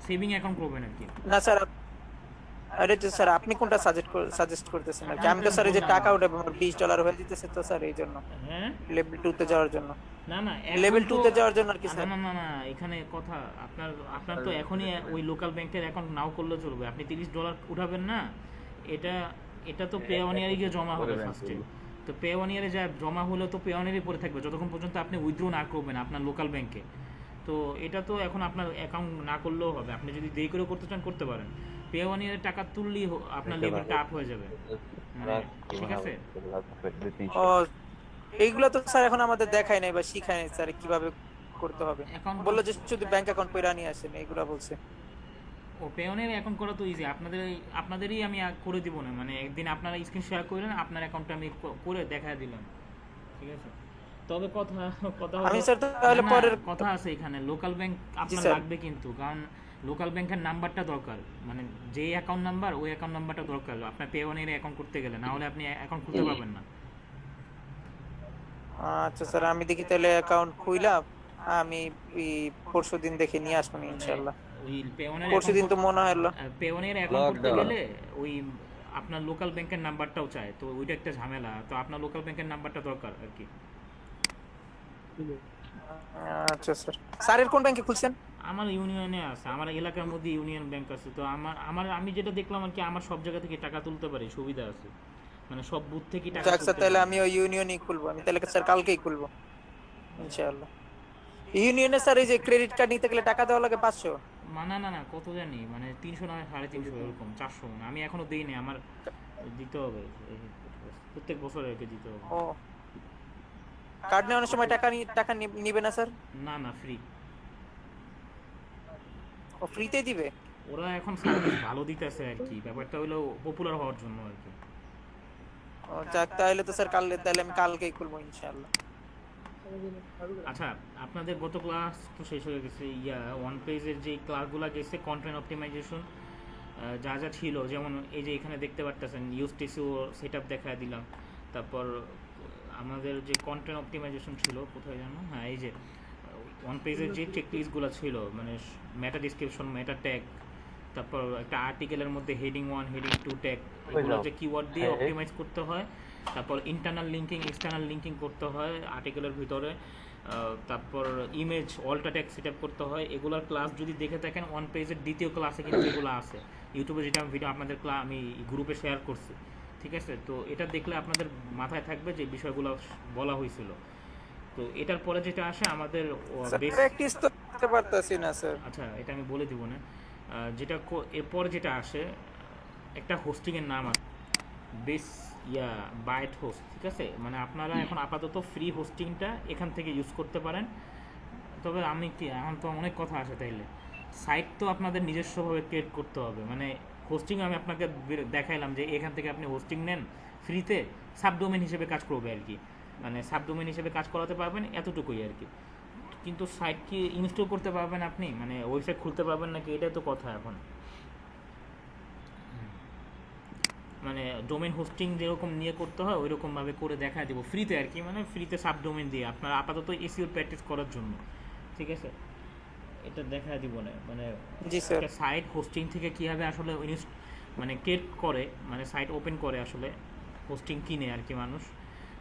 Saving account করবেন আর কি। না স্যার, আরে তো স্যার আপনি কোনটা সাজেস্ট করতেছেন আর কি? এখন আমি তো কোন স্যার এই যে কোনটা টাকা উঠাবো, আমার $20 হয়ে যেতেছে তো স্যার, এই জন্য হ্যাঁ লেভেল 2 তে যাওয়ার জন্য। না না এখন লেভেল 2 তো তে যাওয়ার জন্য আর কি না স্যার। না না না এখানে কথা আপনার আপনার তো এখনই ওই লোকাল ব্যাংকের অ্যাকাউন্ট নাও করলে চলবে, আপনি $30 উঠাবেন না। এটা এটা তো পে ওয়ান ইয়ারে গিয়ে জমা হবে ফার্স্টে। তো পে ওয়ান ইয়ারে যা জমা হলে তো পে ওয়ান ইয়ারে পড়ে থাকবে যতক্ষণ পর্যন্ত আপনি উইথড্র না করবেন আপনার লোকাল ব্যাংকে। তো এটা তো এখন আপনার অ্যাকাউন্ট না করলেও হবে, আপনি যদি দেরি করে করতে চান করতে পারেন। পে ওয়ান ইয়ারের টাকা তুললেই আপনার লেভেলটা আপ হয়ে যাবে, মানে ঠিক আছে। ও, এইগুলো তো স্যার এখন আমাদের দেখায় নাই বা শিখায় নাই স্যার কিভাবে করতে হবে। অ্যাকাউন্ট তো বললো যে শুধু ব্যাংক অ্যাকাউন্ট কইরা নিয়ে আসেন, এইগুলা বলছে। ও পেওনের অ্যাকাউন্ট করা তো ইজি, আপনাদেরই আমি করে দিব না, মানে একদিন আপনারা স্ক্রিন শেয়ার করলেন আপনার অ্যাকাউন্টটা আমি করে দেখা দিলাম, ঠিক আছে। তবে কথা কথা আমি হলো স্যার না তাহলে না পরের। কথা আছে এখানে লোকাল ব্যাংক জি আপনার স্যার। লাগবে কিন্তু, কারণ লোকাল ব্যাংকের নাম্বারটা দরকার, মানে যে অ্যাকাউন্ট নাম্বার ওই অ্যাকাউন্ট নাম্বারটা দরকার আপনার পেওনের অ্যাকাউন্ট করতে গেলে, না হলে আপনি অ্যাকাউন্ট খুলতে পারবেন না। আচ্ছা স্যার, আমি দেখি তাহলে অ্যাকাউন্ট খুইলাম। আমি পরশু দিন দেখে নিয়ে আসবো মানে ইনশাল্লাহ। ওই পেওনের পরশু অ্যাকাউন্ট দিন তো মনে হলো। পেওনের অ্যাকাউন্ট করতে গেলে ওই আপনার লোকাল ব্যাংকের নাম্বারটাও চায়, তো ওইটা একটা ঝামেলা, তো আপনার লোকাল ব্যাংকের নাম্বারটা দরকার আর কি। আচ্ছা স্যার, স্যারের কোন ব্যাংকে খুলছেন? আমার ইউনিয়নে আছে, আমার এলাকার মধ্যে ইউনিয়ন ব্যাংক আছে, তো আমার আমার আমি যেটা দেখলাম আর কি, আমার সব জায়গা থেকে টাকা তুলতে পারি, সুবিধা আছে, মানে সব বুথ থেকে টাকা যাক স্যার, তুলতে তাহলে পারি। আমি ওই ইউনিয়নই খুলবো। আমি তাহলে স্যার কালকেই খুলবো ইনশাআল্লাহ। ইউনিয়নে স্যার এই যে ক্রেডিট কার্ড নিতে গেলে টাকা দেওয়া লাগে 500। না না না কত জানি, মানে 300 না 350 এরকম 400, মানে আমি এখনো দিই নি, আমার দিতে হবে প্রত্যেক বছর আর কি দিতে হবে। ও, কার্ড নেওয়ার সময় টাকা নিবে না স্যার? না না ফ্রি। ও, ফ্রিতে দিবে? ওরা এখন সার্ভিস ভালো দিতেছে আর কি, ব্যাপারটা হলো পপুলার হওয়ার জন্য আর কি। ও যাক, তাহলে তো স্যার তাহলে আমি কালকেই খুলবো ইনশাআল্লাহ। আচ্ছা, আপনাদের গত ক্লাস তো শেষ হয়ে গেছে, ওয়ান পেজের যে ক্লাসগুলো গেছে কন্টেন্ট অপটিমাইজেশন যা যা ছিল, যেমন এই যে এখানে দেখতে পারতেছেন ইউএসটিসিও সেট আপ দেখা দিলাম। তারপর আমাদের যে কন্টেন্ট অপটিমাইজেশন ছিল কোথায় জানো, হ্যাঁ এই যে ওয়ান পেজের যে চেকলিস্টগুলো ছিল, মানে মেটা ডিসক্রিপশন, মেটা ট্যাগ, তারপর একটা আর্টিকেলের মধ্যে হেডিং 1 হেডিং 2 ট্যাগ, এগুলো যে কিওয়ার্ড দিয়ে অপটিমাইজ করতে হয়। তারপর ইন্টারনাল লিঙ্কিং এক্সটার্নাল লিঙ্কিং করতে হয় আর্টিকেলের ভিতরে। তারপর ইমেজ অল্টা ট্যাগ সেট আপ করতে হয়। এগুলোর ক্লাস যদি দেখে থাকেন ওয়ান পেজের দ্বিতীয় ক্লাসে কিন্তু এগুলো আছে ইউটিউবে, যেটা আমি ভিডিও আপনাদের আমি গ্রুপে শেয়ার করছি, ঠিক আছে। তো এটা দেখলে আপনাদের মাথায় থাকবে যে বিষয়গুলো বলা হয়েছিল। তো এটার পরে যেটা আসে আমাদের স্যার বেস। প্র্যাকটিস তো করতে পারতাছি না স্যার। আচ্ছা এটা আমি বলে দিব না। যেটা এরপর যেটা আসে একটা হোস্টিংয়ের নাম আছে, বেস বাইট হোস্ট, ঠিক আছে। মানে আপনারা এখন আপাতত ফ্রি হোস্টিংটা এখান থেকে ইউজ করতে পারেন। তবে আমি কি এখন তো অনেক কথা আছে, তাইলে সাইট তো আপনাদের নিজস্বভাবে ক্রিয়েট করতে হবে, মানে হোস্টিং আমি আপনাকে দেখাইলাম যে এখান থেকে আপনি হোস্টিং নেন ফ্রিতে, সাবডোমেন হিসেবে কাজ করবে আর কি, মানে সাবডোমেন হিসেবে কাজ করাতে পারবেন এতটুকুই আর কি। কিন্তু সাইট কি ইনস্টল করতে পারবেন আপনি, মানে ওয়েবসাইট খুলতে পারবেন নাকি, এটাই তো কথা এখন। মানে ডোমেন হোস্টিং যেরকম নিয়ে করতে হয় ওই রকমভাবে করে দেখা দেবো ফ্রিতে আর কি, মানে ফ্রিতে সাব ডোমেন দিয়ে আপনার আপাতত এসইও প্র্যাকটিস করার জন্য, ঠিক আছে। এটা দেখা দিব না, মানে জি স্যার। একটা সাইট হোস্টিং থেকে কীভাবে আসলে মানে ক্রিয়েট করে, মানে সাইট ওপেন করে আসলে হোস্টিং কিনে আর কি মানুষ।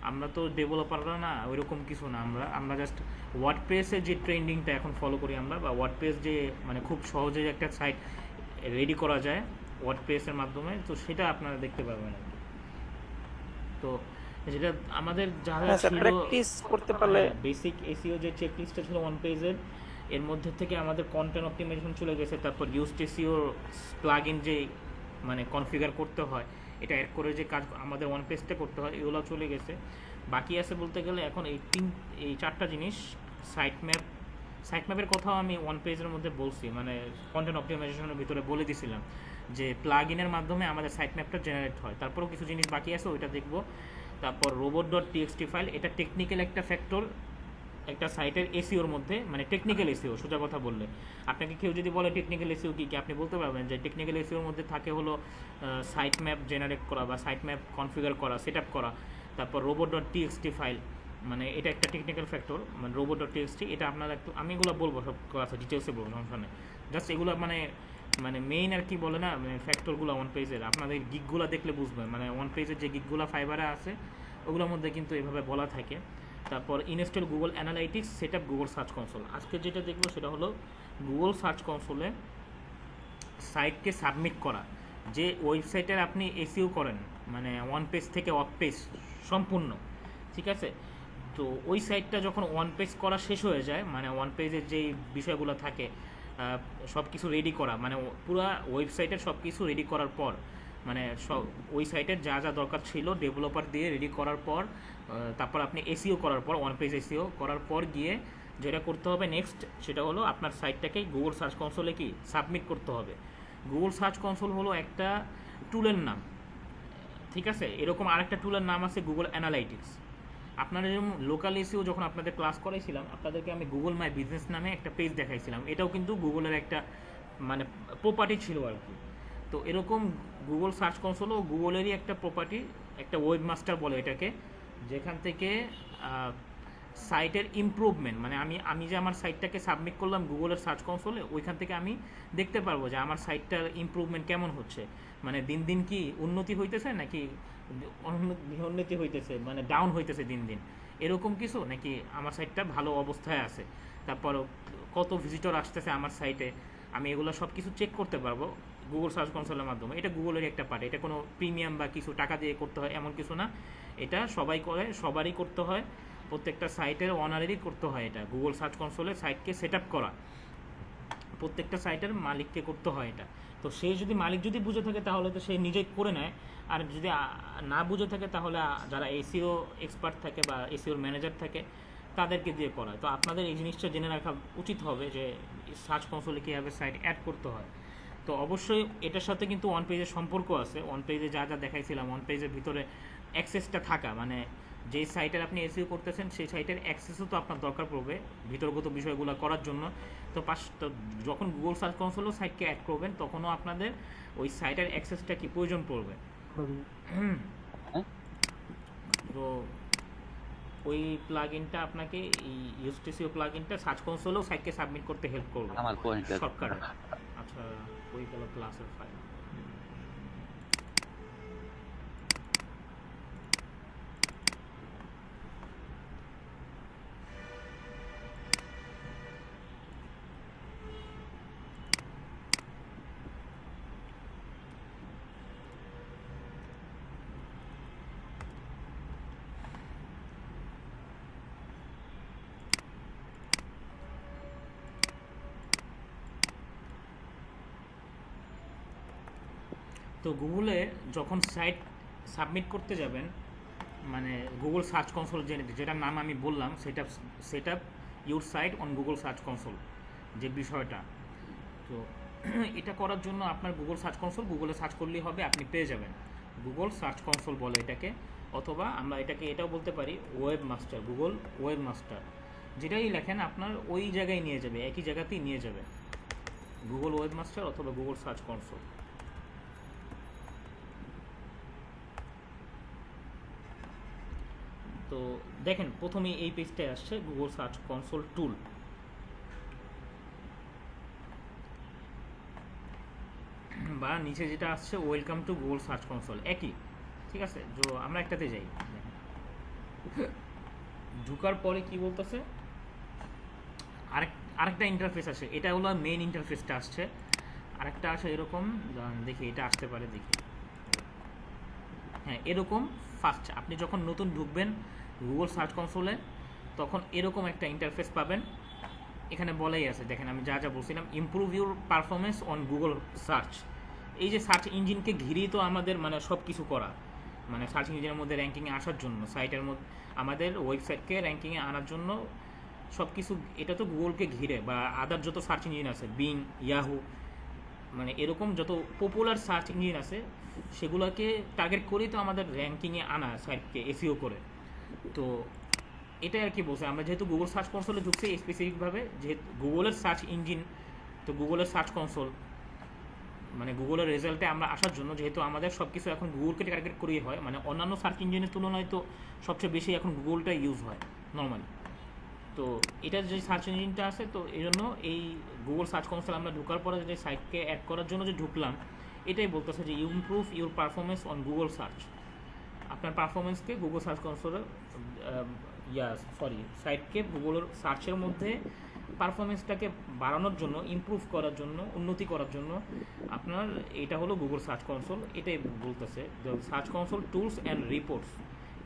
আমরা তো ডেভেলপাররা না, ওইরকম কিছু না, আমরা আমরা জাস্ট ওয়ার্ডপ্রেসের যে ট্রেন্ডিংটা এখন ফলো করি আমরা, বা ওয়ার্ডপ্রেস যে মানে খুব সহজে একটা সাইট রেডি করা যায় ওয়ার্ডপ্রেসের মাধ্যমে, তো সেটা আপনারা দেখতে পারবেন আর কি। তো যেটা আমাদের যারা হ্যাঁ স্যার, ছিল প্র্যাকটিস করতে পারলে। বেসিক এসইও যে চেকলিস্টটা ছিল ওয়ান পেজের, এর মধ্যে থেকে আমাদের কন্টেন্ট অপটিমাইজেশন চলে গেছে, তারপর ইউজড এসইও প্লাগ ইন যে মানে কনফিগার করতে হয়, এটা অ্যাড করে যে কাজ আমাদের ওয়ান পেজটা করতে হয়, এগুলো চলে গেছে। বাকি আছে বলতে গেলে এখন এই চারটা জিনিস। সাইট ম্যাপের কথাও আমি ওয়ান পেজের মধ্যে বলছি, মানে কন্টেন্ট অপটিমাইজেশনের ভিতরে বলে দিছিলাম যে প্লাগ ইনের মাধ্যমে আমাদের সাইট ম্যাপটা জেনারেট হয়। তারপরেও কিছু জিনিস বাকি আছে, ওইটা দেখবো। তারপর robot.txt ফাইল, এটা টেকনিক্যাল একটা ফ্যাক্টর একটা সাইটের এসইওর মধ্যে, মানে টেকনিক্যাল এসইও সোজা কথা বললে। আপনাকে কেউ যদি বলে টেকনিক্যাল এসইও কী, আপনি বলতে পারবেন যে টেকনিক্যাল এসইওর মধ্যে থাকে হলো সাইট ম্যাপ জেনারেট করা বা সাইট ম্যাপ কনফিগার করা, সেট আপ করা। তারপর robot.txt ফাইল, মানে এটা একটা টেকনিক্যাল ফ্যাক্টর, মানে রোবট ডট টিএক্সটি। এটা আপনারা একটু, আমি এগুলো বলবো সব ক্লাসে ডিটেলসে বলবো, সমস্যা নেই। জাস্ট এগুলো মানে মানে মেইন আর কি বলে না, মানে ফ্যাক্টরগুলো ওয়ান পেজের আপনাদের গিকগুলো দেখলে বুঝবেন, মানে ওয়ান পেজের যে গিকগুলো ফাইবারে আছে ওগুলোর মধ্যে কিন্তু এভাবে বলা থাকে। তারপর install Google analytics, set up Google search console. আজকে যেটা দেখবো সেটা হলো গুগল সার্চ কনসোলে সাইটকে সাবমিট করা। যে ওয়েবসাইটের আপনি এসইও করেন, মানে ওয়ান পেজ থেকে অফ পেজ সম্পূর্ণ, ঠিক আছে? তো ওই সাইটটা যখন ওয়ান পেজ করা শেষ হয়ে যায়, মানে ওয়ান পেজের যেই বিষয়গুলো থাকে সব কিছু রেডি করা, মানে পুরো ওয়েবসাইটের সব কিছু রেডি করার পর, মানে সব ওই সাইটের যা যা দরকার ছিল ডেভেলপার দিয়ে রেডি করার পর, তারপর আপনি এসইও করার পর, ওয়ান পেজ এসইও করার পর গিয়ে যেটা করতে হবে নেক্সট, সেটা হলো আপনার সাইটটাকে গুগল সার্চ কনসোলে কি সাবমিট করতে হবে। গুগল সার্চ কনসোল হলো একটা টুলের নাম, ঠিক আছে? এরকম আরেকটা টুলের নাম আছে গুগল অ্যানালাইটিক্স। আপনারা যেরকম লোকাল এসিও যখন আপনাদের ক্লাস করাইছিলাম, আপনাদেরকে আমি গুগল মাই বিজনেস নামে একটা পেজ দেখাইছিলাম, এটাও কিন্তু গুগলের একটা মানে প্রপার্টি ছিল আর কি। তো এরকম গুগল সার্চ কনসোলও গুগলেরই একটা প্রপার্টি, একটা ওয়েব মাস্টার বলে এটাকে, যেখান থেকে সাইটের ইমপ্রুভমেন্ট, মানে আমি যে আমার সাইটটাকে সাবমিট করলাম গুগলের সার্চ কনসোলে, ওইখান থেকে আমি দেখতে পারবো যে আমার সাইটটার ইমপ্রুভমেন্ট কেমন হচ্ছে, মানে দিন দিন কি উন্নতি হইতেছে নাকি উন্নতি হইতেছে, মানে ডাউন হইতেছে দিন দিন, এরকম কিছু, নাকি আমার সাইটটা ভালো অবস্থায় আছে, তারপর কত ভিজিটর আসতেছে আমার সাইটে, আমি এগুলো সব কিছু চেক করতে পারবো গুগল সার্চ কনসোলের মাধ্যমে। এটা গুগলেরই একটা পার্ট, এটা কোনো প্রিমিয়াম বা কিছু টাকা দিয়ে করতে হয় এমন কিছু না, এটা সবাই করে, সবারই করতে হয়, প্রত্যেকটা সাইটের অনারেরই করতে হয়। এটা গুগল সার্চ কনসোলে সাইটকে সেট আপ করা প্রত্যেকটা সাইটের মালিককে করতে হয় এটা। তো সে যদি মালিক যদি বুঝে থাকে তাহলে তো সে নিজেই করে নেয়, আর যদি না বুঝে থাকে তাহলে যারা এসিও এক্সপার্ট থাকে বা এসিওর ম্যানেজার থাকে তাদেরকে দিয়ে করায়। তো আপনাদের এই জিনিসটা জেনে রাখা উচিত হবে যে সার্চ কনসোলে কীভাবে সাইট অ্যাড করতে হয়। তো অবশ্যই এটার সাথে কিন্তু ওয়ান পেজের সম্পর্ক আছে। ওয়ান পেজে যা যা দেখাইছিলাম, ওয়ান পেজের ভিতরে অ্যাক্সেসটা থাকা, মানে যেই সাইটের আপনি এসইও করতেছেন সেই সাইটের অ্যাক্সেসও তো আপনার দরকার পড়বে ভিতরগত বিষয়গুলো করার জন্য। তো যখন গুগল সার্চ কনসোলও সাইটকে অ্যাড করবেন তখনও আপনাদের ওই সাইটের অ্যাক্সেসটা কি প্রয়োজন পড়বে। তো ওই প্লাগইনটা আপনাকে, এই ইউএসটিসিও প্লাগইনটা সার্চ কনসোলেও সাইটকে সাবমিট করতে হেল্প করবে শর্টকাটে। আচ্ছা, ওই গেল ক্লাসের ফাইল। তো গুগলে যখন সাইট সাবমিট করতে যাবেন, মানে গুগল সার্চ কনসোল যেটার নাম আমি বললাম, set up your site on Google search console, যে বিষয়টা, তো এটা করার জন্য আপনার গুগল সার্চ কনসোল গুগলে সার্চ করলেই হবে, আপনি পেয়ে যাবেন। গুগল সার্চ কনসোল বলে এটাকে, অথবা আমরা এটাও বলতে পারি web master, Google web master. যেটাই লেখেন আপনার ওই জায়গায় নিয়ে যাবে, একই জায়গাতেই নিয়ে যাবে, গুগল ওয়েব মাস্টার অথবা গুগল সার্চ কনসোল। তো দেখেন প্রথমেই এই পেজটায় আসছে গুগল সার্চ কনসোল টুল, বা নিচে যেটা আসছে welcome to Google search console, একই, ঠিক আছে? তো আমরা একটাতে যাই, ঢুকার পরে কি বলতেছে, আরেকটা ইন্টারফেস আসে, এটা হলো মেইন ইন্টারফেসটা আসছে, আরেকটা আসে এরকম, দেখি এটা আসতে পারে, দেখি, হ্যাঁ এরকম। ফার্স্ট আপনি যখন নতুন ঢুকবেন গুগল সার্চ কনসোলে তখন এরকম একটা ইন্টারফেস পাবেন। এখানে বলাই আছে, দেখেন আমি যা যা বলছিলাম, improve your performance on Google search. এই যে সার্চ ইঞ্জিনকে ঘিরেই তো আমাদের মানে সব কিছু করা, মানে সার্চ ইঞ্জিনের মধ্যে র্যাঙ্কিংয়ে আসার জন্য, সাইটের মধ্যে আমাদের ওয়েবসাইটকে র্যাঙ্কিংয়ে আনার জন্য সব কিছু, এটা তো গুগলকে ঘিরে, বা আদার যত সার্চ ইঞ্জিন আছে, বিং, ইয়াহু, মানে এরকম যত পপুলার সার্চ ইঞ্জিন আছে সেগুলোকে টার্গেট করেই তো আমাদের র্যাঙ্কিংয়ে আনা সাইটকে এসইও করে। তো এটাই আর কি বলছে, আমরা যেহেতু গুগল সার্চ কনসোলে ঢুকছি স্পেসিফিকভাবে, যেহেতু গুগলের সার্চ ইঞ্জিন, তো গুগলের সার্চ কনসোল মানে গুগলের রেজাল্টে আমরা আসার জন্য, যেহেতু আমাদের সব কিছু এখন গুগলকে টার্গেট করেই হয়, মানে অন্যান্য সার্চ ইঞ্জিনের তুলনায় তো সবচেয়ে বেশি এখন গুগলটাই ইউজ হয় নর্মালি। তো এটার যে সার্চ ইঞ্জিনটা আছে, তো এই জন্য এই গুগল সার্চ কনসোল আমরা ঢোকার পরে যে সাইটকে অ্যাড করার জন্য যে ঢুকলাম, এটাই বলতেছে যে improve your performance on Google search. আপনার পারফরমেন্সকে গুগল সার্চ কনসোলের সাইটকে গুগলের সার্চের মধ্যে পারফরমেন্সটাকে বাড়ানোর জন্য, ইমপ্রুভ করার জন্য, উন্নতি করার জন্য আপনার এটা হলো গুগল সার্চ কনসোল। এটাই বলতেছে যে search console tools and reports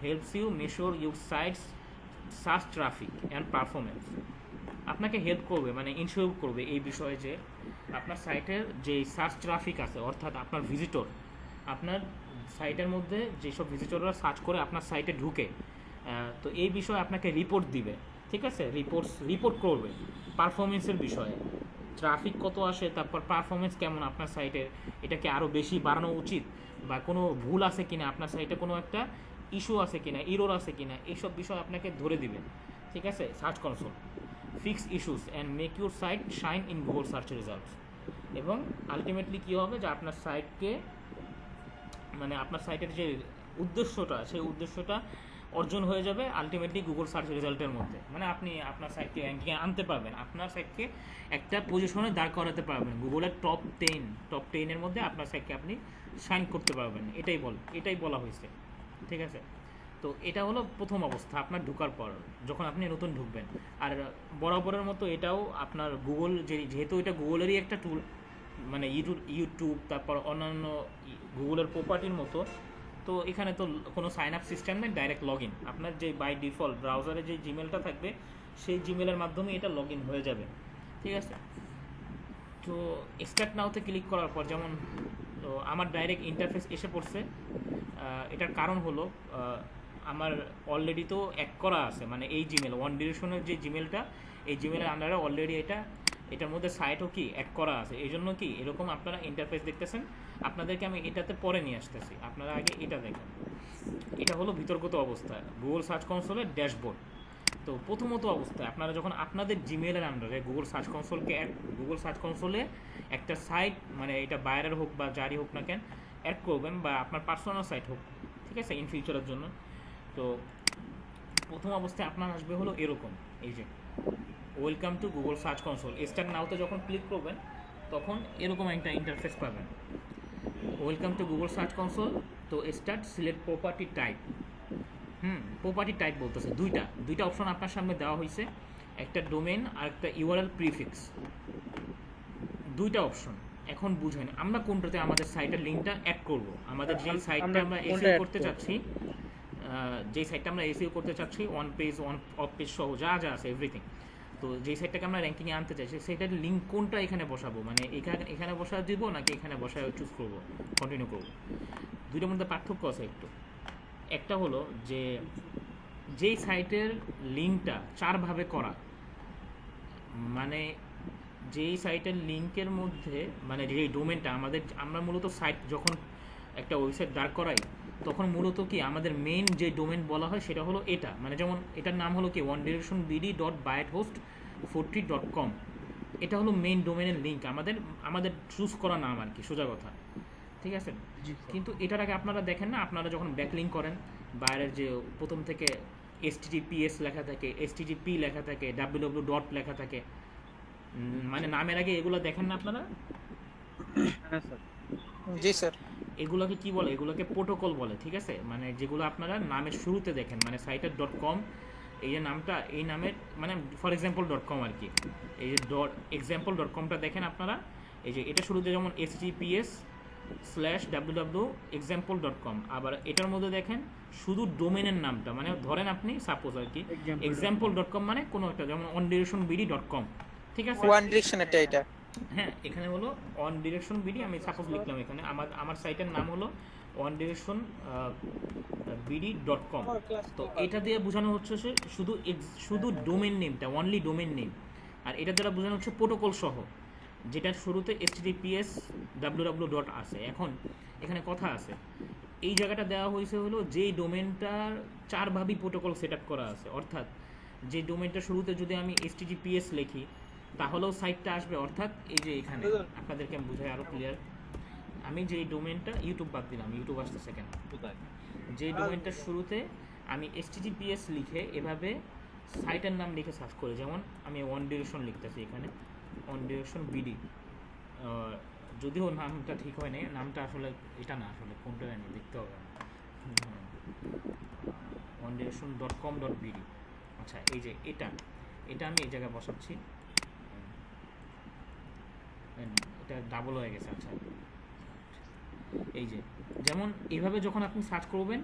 helps you measure your sites search traffic and performance. আপনাকে হেল্প করবে, মানে ইনশিওর করবে এই বিষয়ে যে আপনার সাইটের যে সার্চ ট্রাফিক আছে, অর্থাৎ আপনার ভিজিটর, আপনার সাইটের মধ্যে যেসব ভিজিটররা সার্চ করে আপনার সাইটে ঢুকে, তো এই বিষয়ে আপনাকে রিপোর্ট দিবে, ঠিক আছে? রিপোর্ট করবে পারফরমেন্সের বিষয়ে, ট্রাফিক কত আসে, তারপর পারফরমেন্স কেমন আপনার সাইটের, এটাকে আরও বেশি বাড়ানো উচিত, বা কোনো ভুল আছে কিনা আপনার সাইটে, কোনো একটা ইস্যু আছে কিনা, ইরোর আছে কিনা, এইসব বিষয় আপনাকে ধরে দিবে, ঠিক আছে? Search console fix issues and make your site shine in Google search results. এবং আলটিমেটলি কী হবে যে আপনার সাইটকে, মানে আপনার সাইটের যে উদ্দেশ্যটা, সেই উদ্দেশ্যটা অর্জন হয়ে যাবে আলটিমেটলি গুগল সার্চ রেজাল্টের মধ্যে। মানে আপনি আপনার সাইটকে র্যাঙ্কিংয়ে আনতে পারবেন, আপনার সাইটকে একটা পজিশনে দাঁড় করাতে পারবেন, গুগলের টপ 10-এর মধ্যে আপনার সাইটকে আপনি শাইন করতে পারবেন। এটাই বলা হয়েছে, ঠিক আছে? তো এটা হলো প্রথম অবস্থা আপনার ঢোকার পর, যখন আপনি নতুন ঢুকবেন। আর বরাবরের মতো এটাও আপনার গুগল, যেহেতু এটা গুগলেরই একটা টুল, মানে ইউটিউব তারপর অন্যান্য গুগলের প্রপার্টির মতো, তো এখানে তো কোনো সাইন আপ সিস্টেম নেই, ডাইরেক্ট লগ ইন। আপনার যে বাই ডিফল্ট ব্রাউজারে যে জিমেলটা থাকবে, সেই জিমেলের মাধ্যমে এটা লগ ইন হয়ে যাবে, ঠিক আছে? তো স্টার্ট নাওতে ক্লিক করার পর যেমন, তো আমার ডাইরেক্ট ইন্টারফেস এসে পড়ছে। এটার কারণ হলো আমার অলরেডি তো অ্যাড করা আছে, মানে এই জিমেল ওয়ান ডিরেকশনের যে জিমেলটা, এই জিমেলের আন্ডারে অলরেডি এটার মধ্যে সাইটও কি অ্যাড করা আছে। এই জন্য কি এরকম আপনারা ইন্টারফেস দেখতেছেন। আপনাদেরকে আমি এটাতে পরে নিয়ে আসতেছি, আপনারা আগে এটা দেখেন। এটা হলো বিতর্কিত অবস্থা গুগল সার্চ কনসোলের ড্যাশবোর্ড। তো প্রথমত অবস্থায় আপনারা যখন আপনাদের জিমেলের আন্ডারে গুগল সার্চ কনসোলে একটা সাইট, মানে এটা বাইরের হোক বা যারই হোক না কেন, অ্যাড করবেন, বা আপনার পার্সোনাল সাইট হোক, ঠিক আছে, ইন ফিউচারের জন্য। তো প্রথম অবস্থায় আপনার আসবে হলো এরকম, এই যে welcome to Google search console. Start নাওতে যখন ক্লিক করবেন তখন এরকম একটা ইন্টারফেস পাবেন, welcome to Google search console. তো start select property type. Property type বলতেছে দুইটা অপশন আপনার সামনে দেওয়া হয়েছে, একটা ডোমেন আর একটা ইউআরএল প্রিফিক্স, দুইটা অপশন। এখন বুঝেন আমরা কোনটাতে আমাদের সাইটের লিঙ্কটা অ্যাড করব। আমাদের যেই সাইটটা আমরা এসইও করতে চাচ্ছি, ওয়ান পেজ অফ পেজ সহ যা আছে এভরিথিং, তো যেই সাইটটাকে আমরা র্যাঙ্কিংয়ে আনতে চাইছি, সেইটার লিঙ্ক কোনটা এখানে বসাবো, মানে এখানে বসায় দিব নাকি এখানে বসায় চুজ করব, কন্টিনিউ করব। দুইটার মধ্যে পার্থক্য আছে একটু। একটা হলো যে যেই সাইটের লিঙ্কটা 4 ভাবে করা, মানে যেই সাইটের লিঙ্কের মধ্যে, মানে যেই ডোমেনটা আমরা মূলত সাইট যখন একটা ওয়েবসাইট দাঁড় করাই, তখন মূলত কি আমাদের মেইন যে ডোমেন বলা হয় সেটা হলো এটা, মানে যেমন এটার নাম হলো কি onedirectionbd.bytehost43.com। এটা হলো মেইন ডোমেনের লিঙ্ক, আমাদের চুজ করা নাম আর কি, সোজা কথা, ঠিক আছে? কিন্তু এটার আগে আপনারা দেখেন না, আপনারা যখন ব্যাকলিঙ্ক করেন, বাইরের যে প্রথম থেকে https লেখা থাকে, http লেখা থাকে, www. লেখা থাকে, মানে নামের আগে এগুলো দেখেন না আপনারা? হ্যাঁ স্যার। জি স্যার। এগুলোকে কি বলে? এগুলোকে প্রোটোকল বলে, ঠিক আছে? মানে যেগুলো আপনারা নামের শুরুতে দেখেন, মানে সাইটের .com, এই যে নামটা, এই নামের মানে ফর এক্সাম্পল .com আর কি, এই যে example.comটা দেখেন আপনারা, এই যে এটা শুরুতে যেমন https/www.example.com, আবার এটার মধ্যে দেখেন শুধু ডোমেনের নামটা, মানে ধরেন আপনি সাপোজ আর কি example.com, মানে কোনো একটা, যেমন ondirectionbd.com, ঠিক আছে? ওয়ান ডিরেকশন এটা। হ্যাঁ, এখানে হলো অন ডিরেকশন বিডি, আমি সাপোজ লিখলাম এখানে, আমার সাইটের নাম হলো ondirectionbd.com। তো এটা দিয়ে বোঝানো হচ্ছে শুধু ডোমেন নেমটা, অনলি ডোমেন নেম। আর এটা দ্বারা বোঝানো হচ্ছে প্রোটোকল সহ, যেটার শুরুতে https/www. আছে। এখন এখানে কথা আছে, এই জায়গাটা দেওয়া হয়েছে হলো যেই ডোমেনটার 4 ভাবে প্রোটোকল সেট আপ করা আছে, অর্থাৎ যে ডোমেনটা শুরুতে যদি আমি https লিখি তাহলেও সাইটটা আসবে, অর্থাৎ এই যে এখানে আপনাদেরকে আমি বুঝাই আরও ক্লিয়ার, আমি যেই ডোমেনটা ইউটিউব বাদ দিলাম, ইউটিউব আসতে সেকেন্ড, কোথায়? যে ডোমেনটার শুরুতে আমি HTTPS লিখে এভাবে সাইটের নাম লিখে সার্চ করি, যেমন আমি ওয়ান ডিরেকশন লিখতেছি এখানে, ওয়ান ডিরেকশন বিডি, যদিও নামটা ঠিক হয় নাই, নামটা আসলে এটা না, আসলে কোনটা জানি দেখতে হবে, onedirection.com.bd। আচ্ছা, এই যে এটা আমি এই জায়গায় বসাচ্ছি, এটা ডাবল হয়ে গেছে। আচ্ছা, এই যে যেমন এইভাবে যখন আপনি সার্চ করবেন,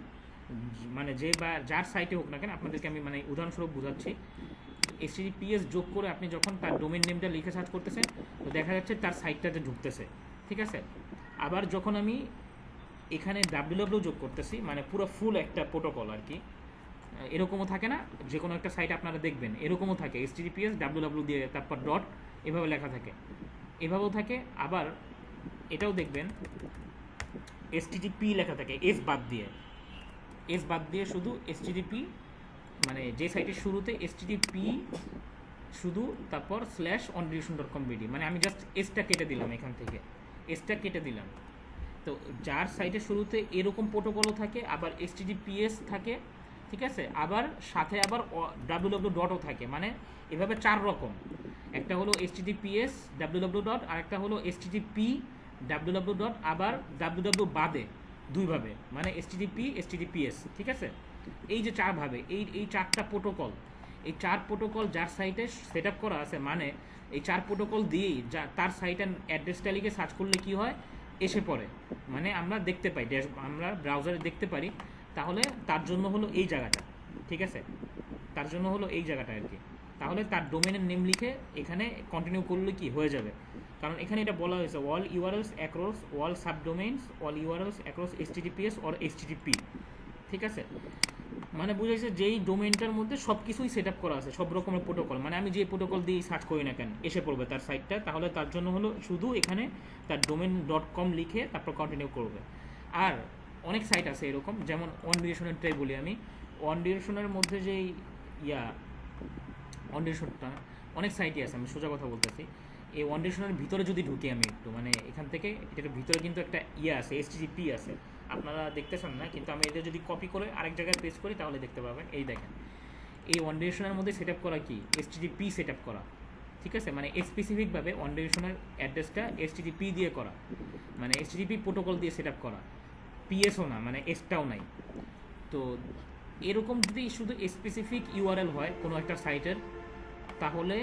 মানে যে বা যার সাইটে হোক না কেন, আপনাদেরকে আমি মানে উদাহরণস্বরূপ বোঝাচ্ছি, HTTPS যোগ করে আপনি যখন তার ডোমেন নেমটা লিখে সার্চ করতেছেন, তো দেখা যাচ্ছে তার সাইটটাতে ঢুকতেছে, ঠিক আছে। আবার যখন আমি এখানে www যোগ করতেছি, মানে পুরো ফুল একটা প্রোটোকল আর কি, এরকমও থাকে না, যে কোনো একটা সাইট আপনারা দেখবেন এরকমও থাকে, HTTPS www দিয়ে তারপর ডট এভাবে লেখা থাকে, এভাবেও থাকে। আবার এটাও দেখবেন HTTP লেখা থাকে, এস বাদ দিয়ে শুধু HTTP, মানে যে সাইটের শুরুতে HTTP শুধু, তারপর /onedirection.com.bd, মানে আমি জাস্ট এসটা কেটে দিলাম, এখান থেকে এসটা কেটে দিলাম। তো যার সাইটের শুরুতে এরকম প্রোটোকলও থাকে, আবার HTTPS থাকে, ঠিক আছে, আবার সাথে আবার www ডটও থাকে, মানে এভাবে 4 রকম, একটা হলো HTTPS www ডট, আর একটা হলো HTTP www ডট, আবার www বাদে দুইভাবে, মানে HTTPS, ঠিক আছে। এই যে 4 ভাবে, এই 4টা প্রোটোকল, এই 4 প্রোটোকল যার সাইটে সেট আপ করা আছে, মানে এই 4 প্রোটোকল দিয়েই তার সাইটের অ্যাড্রেসটা লিখে সার্চ করলে কি হয়, এসে পড়ে, মানে আমরা দেখতে পাই, আমরা ব্রাউজারে দেখতে পারি। তাহলে তার জন্য হলো এই জায়গাটা, ঠিক আছে, তার জন্য হলো এই জায়গাটা আর কি। তাহলে তার ডোমেনের নেম লিখে এখানে কন্টিনিউ করলে কি হয়ে যাবে, কারণ এখানে এটা বলা হয়েছে all URLs across all subdomains, all URLs across HTTPS or HTTP, ঠিক আছে। মানে বুঝাইছে যেই ডোমেনটার মধ্যে সব কিছুই সেট আপ করা আছে, সব রকমের প্রোটোকল, মানে আমি যে প্রোটোকল দিয়ে সার্চ করি না কেন এসে পড়বে তার সাইটটা, তাহলে তার জন্য হলো শুধু এখানে তার domain.com লিখে তারপর কন্টিনিউ করবে। আর অনেক সাইট আছে এরকম, যেমন ওয়ান ডিরেকশনেরটাই বলি আমি, ওয়ান ডিরেকশনের মধ্যে যেই ওয়ান ডিরেকশনটা, অনেক সাইটই আছে, আমি সোজা কথা বলতেছি। এই ওয়ান ডিরেকশনের ভিতরে যদি ঢুকি আমি একটু, মানে এখান থেকে এটার ভিতরে কিন্তু একটা আছে, HTTP আছে, আপনারা দেখতেছেন না, কিন্তু আমি এটা যদি কপি করে আরেক জায়গায় পেস্ট করি তাহলে দেখতে পাবেন। এই দেখেন, এই ওয়ান ডিরেকশনের মধ্যে সেট আপ করা কি, HTTP সেট আপ করা, ঠিক আছে, মানে স্পেসিফিকভাবে ওয়ান ডিরেকশনের অ্যাড্রেসটা HTTP দিয়ে করা, মানে HTTP প্রোটোকল দিয়ে সেট আপ করা, পিএসও না, মানে এসটাও নাই। তো এরকম যদি শুধু স্পেসিফিক ইউআরএল হয় কোনো একটা সাইটের, তাহলে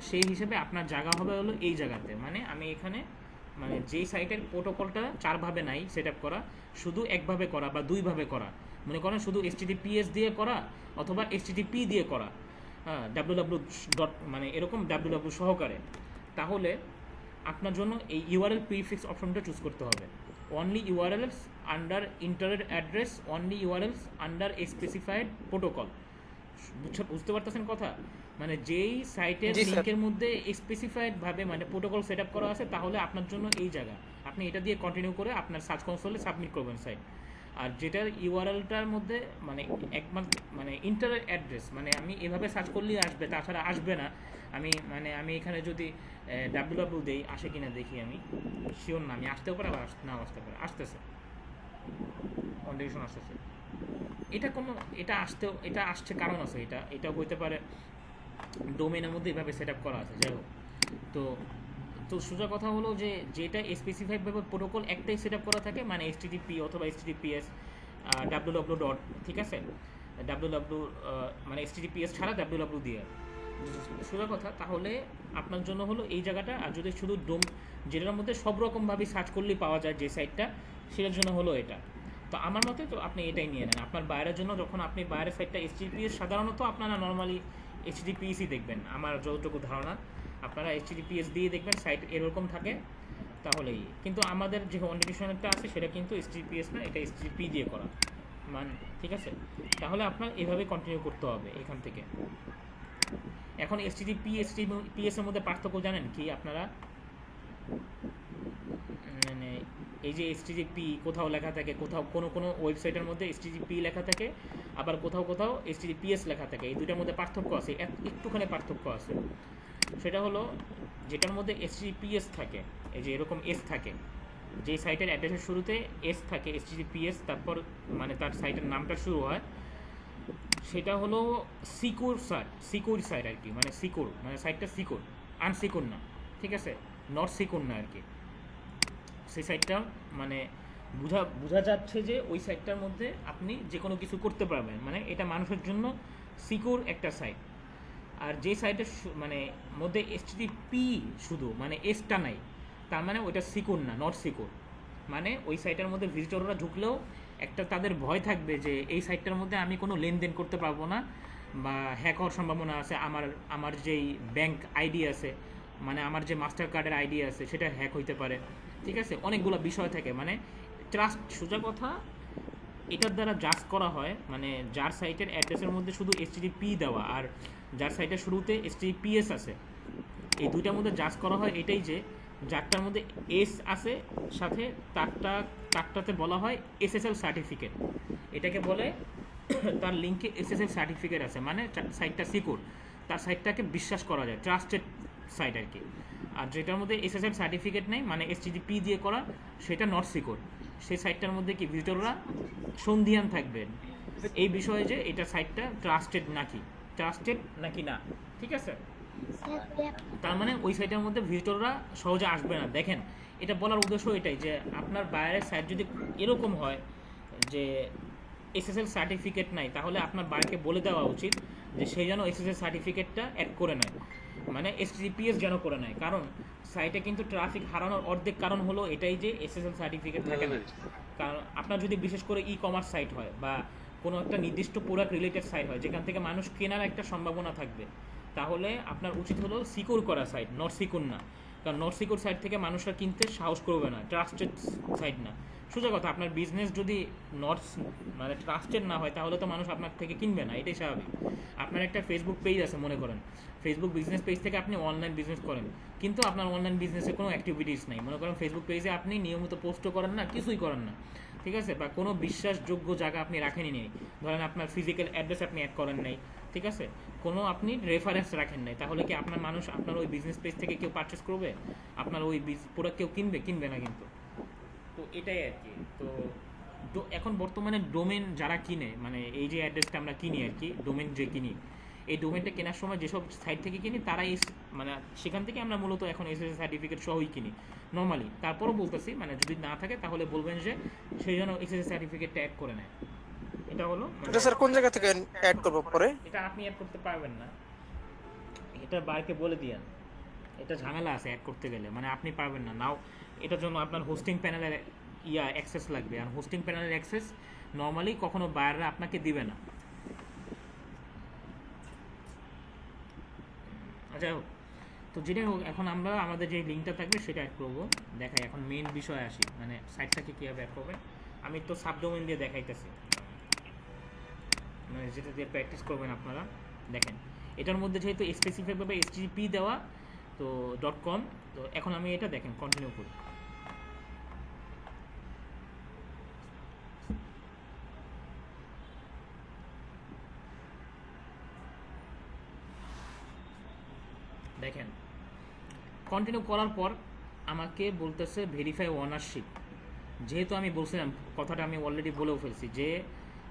সেই হিসেবে আপনার জায়গা হবে হলো এই জায়গাতে, মানে আমি এখানে, মানে যেই সাইটের প্রোটোকলটা 4 ভাবে নাই সেট আপ করা, শুধু একভাবে করা বা 2 ভাবে করা, মনে করেন শুধু HTTPS দিয়ে করা অথবা HTTP দিয়ে করা, হ্যাঁ, www ডট, মানে এরকম www সহকারে, তাহলে আপনার জন্য এই ইউআরএল প্রিফিক্স অপশনটা চুজ করতে হবে। Only URLs under internet address, only URLs under a specified protocol, বুঝতে পারতেছেন কথা, মানে যেই সাইটের লিংকের মধ্যে স্পেসিফাইড ভাবে মানে প্রোটোকল সেট আপ করা আছে, তাহলে আপনার জন্য এই জায়গা, আপনি এটা দিয়ে কন্টিনিউ করে আপনার সার্চ কনসোলে সাবমিট করবেন সাইট। আর যেটার ইউআরএলটার মধ্যে মানে একমাত্র মানে ইন্টারনেট অ্যাড্রেস, মানে আমি এভাবে সার্চ করলেই আসবে, তাছাড়া আসবে না। আমি এখানে যদি www দেই, আসে কিনা দেখি, আমি শিওর না, আমি আসতেও পারে আবার নাও আসতে পারে, আসতেছে কন্ডিশন আসতেছে, এটা আসছে কারণ আছে, এটা হইতে পারে ডোমেনের মধ্যে এভাবে সেট আপ করা আছে, যাই হোক। তো সোজা কথা হলো যে যেটা স্পেসিফাইডভাবে প্রোটোকল একটাই সেট আপ করা থাকে, মানে HTTP অথবা HTTPS www ডট, ঠিক আছে, www মানে HTTPS ছাড়া www দিয়ে সোজা কথা, তাহলে আপনার জন্য হলো এই জায়গাটা। আর যদি শুধু যেটার মধ্যে সব রকমভাবে সার্চ করলেই পাওয়া যায় যে সাইটটা, সেটার জন্য হলো এটা। তো আমার মতে তো আপনি এটাই নিয়ে নেন আপনার বাইরের জন্য। যখন আপনি বাইরের সাইটটা HTTPS, সাধারণত আপনারা নর্মালি HTTPSই দেখবেন, আমার যতটুকু ধারণা আপনারা HTTPS দিয়ে দেখবেন, সাইট এরকম থাকে তাহলেই। কিন্তু আমাদের যে ওয়ান ডিরেকশনেরটা আছে সেটা কিন্তু HTTPS না, এটা HTTP দিয়ে করা, মানে ঠিক আছে। তাহলে আপনার এভাবে কন্টিনিউ করতে হবে এখান থেকে। এখন HTTPS এর মধ্যে পার্থক্য জানেন কি আপনারা? মানে এই যে HTTP কোথাও লেখা থাকে, কোথাও কোনো ওয়েবসাইটের মধ্যে HTTP লেখা থাকে, আবার কোথাও HTTPS লেখা থাকে, এই দুটার মধ্যে পার্থক্য আছে, একটুখানি পার্থক্য আছে। সেটা হলো যেটার মধ্যে HTTPS থাকে, এই যে এরকম এস থাকে, যে সাইটের অ্যাড্রেসের শুরুতে এস থাকে, HTTPS, তারপর মানে তার সাইটের নামটা শুরু হয়, সেটা হলো সিকিউর সাইট আর কি, মানে সিকিউর মানে সাইটটা সিকিউর, আনসিকিউর না, ঠিক আছে, নট সিকিউর না আর কি। সেই সাইটটা মানে বোঝা যাচ্ছে যে ওই সাইটটার মধ্যে আপনি যে কোনো কিছু করতে পারবেন, মানে এটা মানুষের জন্য সিকিউর একটা সাইট। আর যে সাইটের মানে মধ্যে HTTP শুধু মানে এসটা নাই, তার মানে ওইটা সিকিউর না, নট সিকিউর। মানে ওই সাইটের মধ্যে ভিজিটররা ঢুকলেও একটা তাদের ভয় থাকবে যে এই সাইটটার মধ্যে আমি কোনো লেনদেন করতে পারবো না, বা হ্যাক হওয়ার সম্ভাবনা আছে, আমার যেই ব্যাংক আইডি আছে, মানে আমার যে মাস্টার কার্ডের আইডি আছে সেটা হ্যাক হইতে পারে, ঠিক আছে, অনেকগুলো বিষয় থাকে। মানে ট্রাস্ট, সোজা কথা, এটার দ্বারা জাজ করা হয়, মানে যার সাইটের অ্যাড্রেসের মধ্যে শুধু HTTP দেওয়া আর যার সাইটের শুরুতে HTTPS আছে, এই দুইটার মধ্যে জাজ করা হয় এটাই যে যারটার মধ্যে এস আছে সাথে তারটাতে বলা হয় SSL সার্টিফিকেট, এটাকে বলে তার লিঙ্কে SSL সার্টিফিকেট আছে, মানে সাইটটা সিকিউর, তার সাইটটাকে বিশ্বাস করা যায়, ট্রাস্টেড সাইট আর কি। আর যেটার মধ্যে SSL সার্টিফিকেট নেই, মানে HTTP দিয়ে করা, সেটা নট সিকিউর। সেই সাইটটার মধ্যে কি ভিজিটররা সন্ধিয়ান থাকবেন এই বিষয়ে যে এটা সাইটটা ট্রাস্টেড নাকি না, ঠিক আছে। তার মানে ওই সাইটের মধ্যে ভিজিটররা সহজে আসবে না। দেখেন, এটা বলার উদ্দেশ্য এটাই যে আপনার বাইরের সাইট যদি এরকম হয় যে SSL সার্টিফিকেট নাই, তাহলে আপনার বাইরকে বলে দেওয়া উচিত যে সেই যেন SSL সার্টিফিকেটটা অ্যাড করে নেয়, মানে HTTPS যেন করে নেয়। কারণ সাইটে কিন্তু ট্রাফিক হারানোর অর্ধেক কারণ হলো এটাই যে SSL সার্টিফিকেট থাকে না। কারণ আপনার যদি বিশেষ করে কমার্স সাইট হয় বা কোনো একটা নির্দিষ্ট প্রোডাক্ট রিলেটেড সাইট হয় যেখান থেকে মানুষ কেনার একটা সম্ভাবনা থাকবে, তাহলে আপনার উচিত হলো সিকিউর করা সাইট, নট সিকিউর না। কারণ নট সিকিউর সাইট থেকে মানুষরা কিনতে সাহস করবে না, ট্রাস্টেড সাইট না। সোজা কথা, আপনার বিজনেস যদি নট মানে ট্রাস্টেড না হয় তাহলে তো মানুষ আপনার থেকে কিনবে না, এটাই স্বাভাবিক। আপনার একটা ফেসবুক পেজ আছে মনে করেন, ফেসবুক বিজনেস পেজ থেকে আপনি অনলাইন বিজনেস করেন, কিন্তু আপনার অনলাইন বিজনেসে কোনো অ্যাক্টিভিটিস নাই, মনে করেন ফেসবুক পেজে আপনি নিয়মিত পোস্টও করেন না, কিছুই করেন না, ঠিক আছে, বা কোনো বিশ্বাসযোগ্য জায়গা আপনি রাখেনই নেই, ধরেন আপনার ফিজিক্যাল অ্যাড্রেস আপনি অ্যাড করেন নাই, ঠিক আছে, কোনো আপনি রেফারেন্স রাখেন নাই, তাহলে কি আপনার মানুষ আপনার ওই বিজনেস পেজ থেকে কেউ পারচেস করবে? আপনার ওই প্রোডাক্ট কেউ কিনবে না কিন্তু। তো এটাই আর কি। তো এখন বর্তমানে ডোমেন যারা কিনে, মানে এই যে অ্যাড্রেসটা আমরা কিনি আর কি, ডোমেন যে কিনি, এই ডোমেনটা কেনার সময় যেসব সাইট থেকে কিনি তারাই মানে সেখান থেকে আমরা মূলত এখন SSL সার্টিফিকেট সহই কিনি নর্মালি। তারপরও বলতেছি, মানে যদি না থাকে তাহলে বলবেন যে সেই জন্য SSL সার্টিফিকেটটা অ্যাড করে নেয়। এটা হলো এটা স্যার কোন জায়গা থেকে অ্যাড করব পরে? এটা আপনি অ্যাড করতে পারবেন না, এটা বাইরকে বলে দিয়েন, এটা ঝামেলা আছে অ্যাড করতে গেলে, মানে আপনি পারবেন না। নাও এটার জন্য আপনার হোস্টিং প্যানেলের অ্যাক্সেস লাগবে, আর হোস্টিং প্যানেলের অ্যাক্সেস নর্মালি কখনো বায়াররা আপনাকে দিবে না। আচ্ছা, তো যেটাই হোক, এখন আমরা আমাদের যে লিঙ্কটা থাকবে সেটা অ্যাড করবো। দেখাই, এখন মেইন বিষয়ে আসি, মানে সাইটটাকে কীভাবে অ্যাড করবেন। আমি তো সাবডোমেন দিয়ে দেখাইতেছি, মানে যেটা দিয়ে প্র্যাকটিস করবেন আপনারা। দেখেন, এটার মধ্যে যেহেতু স্পেসিফিকভাবে HTTP দেওয়া, তো .com, তো এখন আমি এটা দেখেন কন্টিনিউ করি। দেখেন, কন্টিনিউ করার পর আমাকে বলতেছে ভেরিফাই ওনারশিপ। যেহেতু আমি বলছিলাম, কথাটা আমি অলরেডি বলেও ফেলছি যে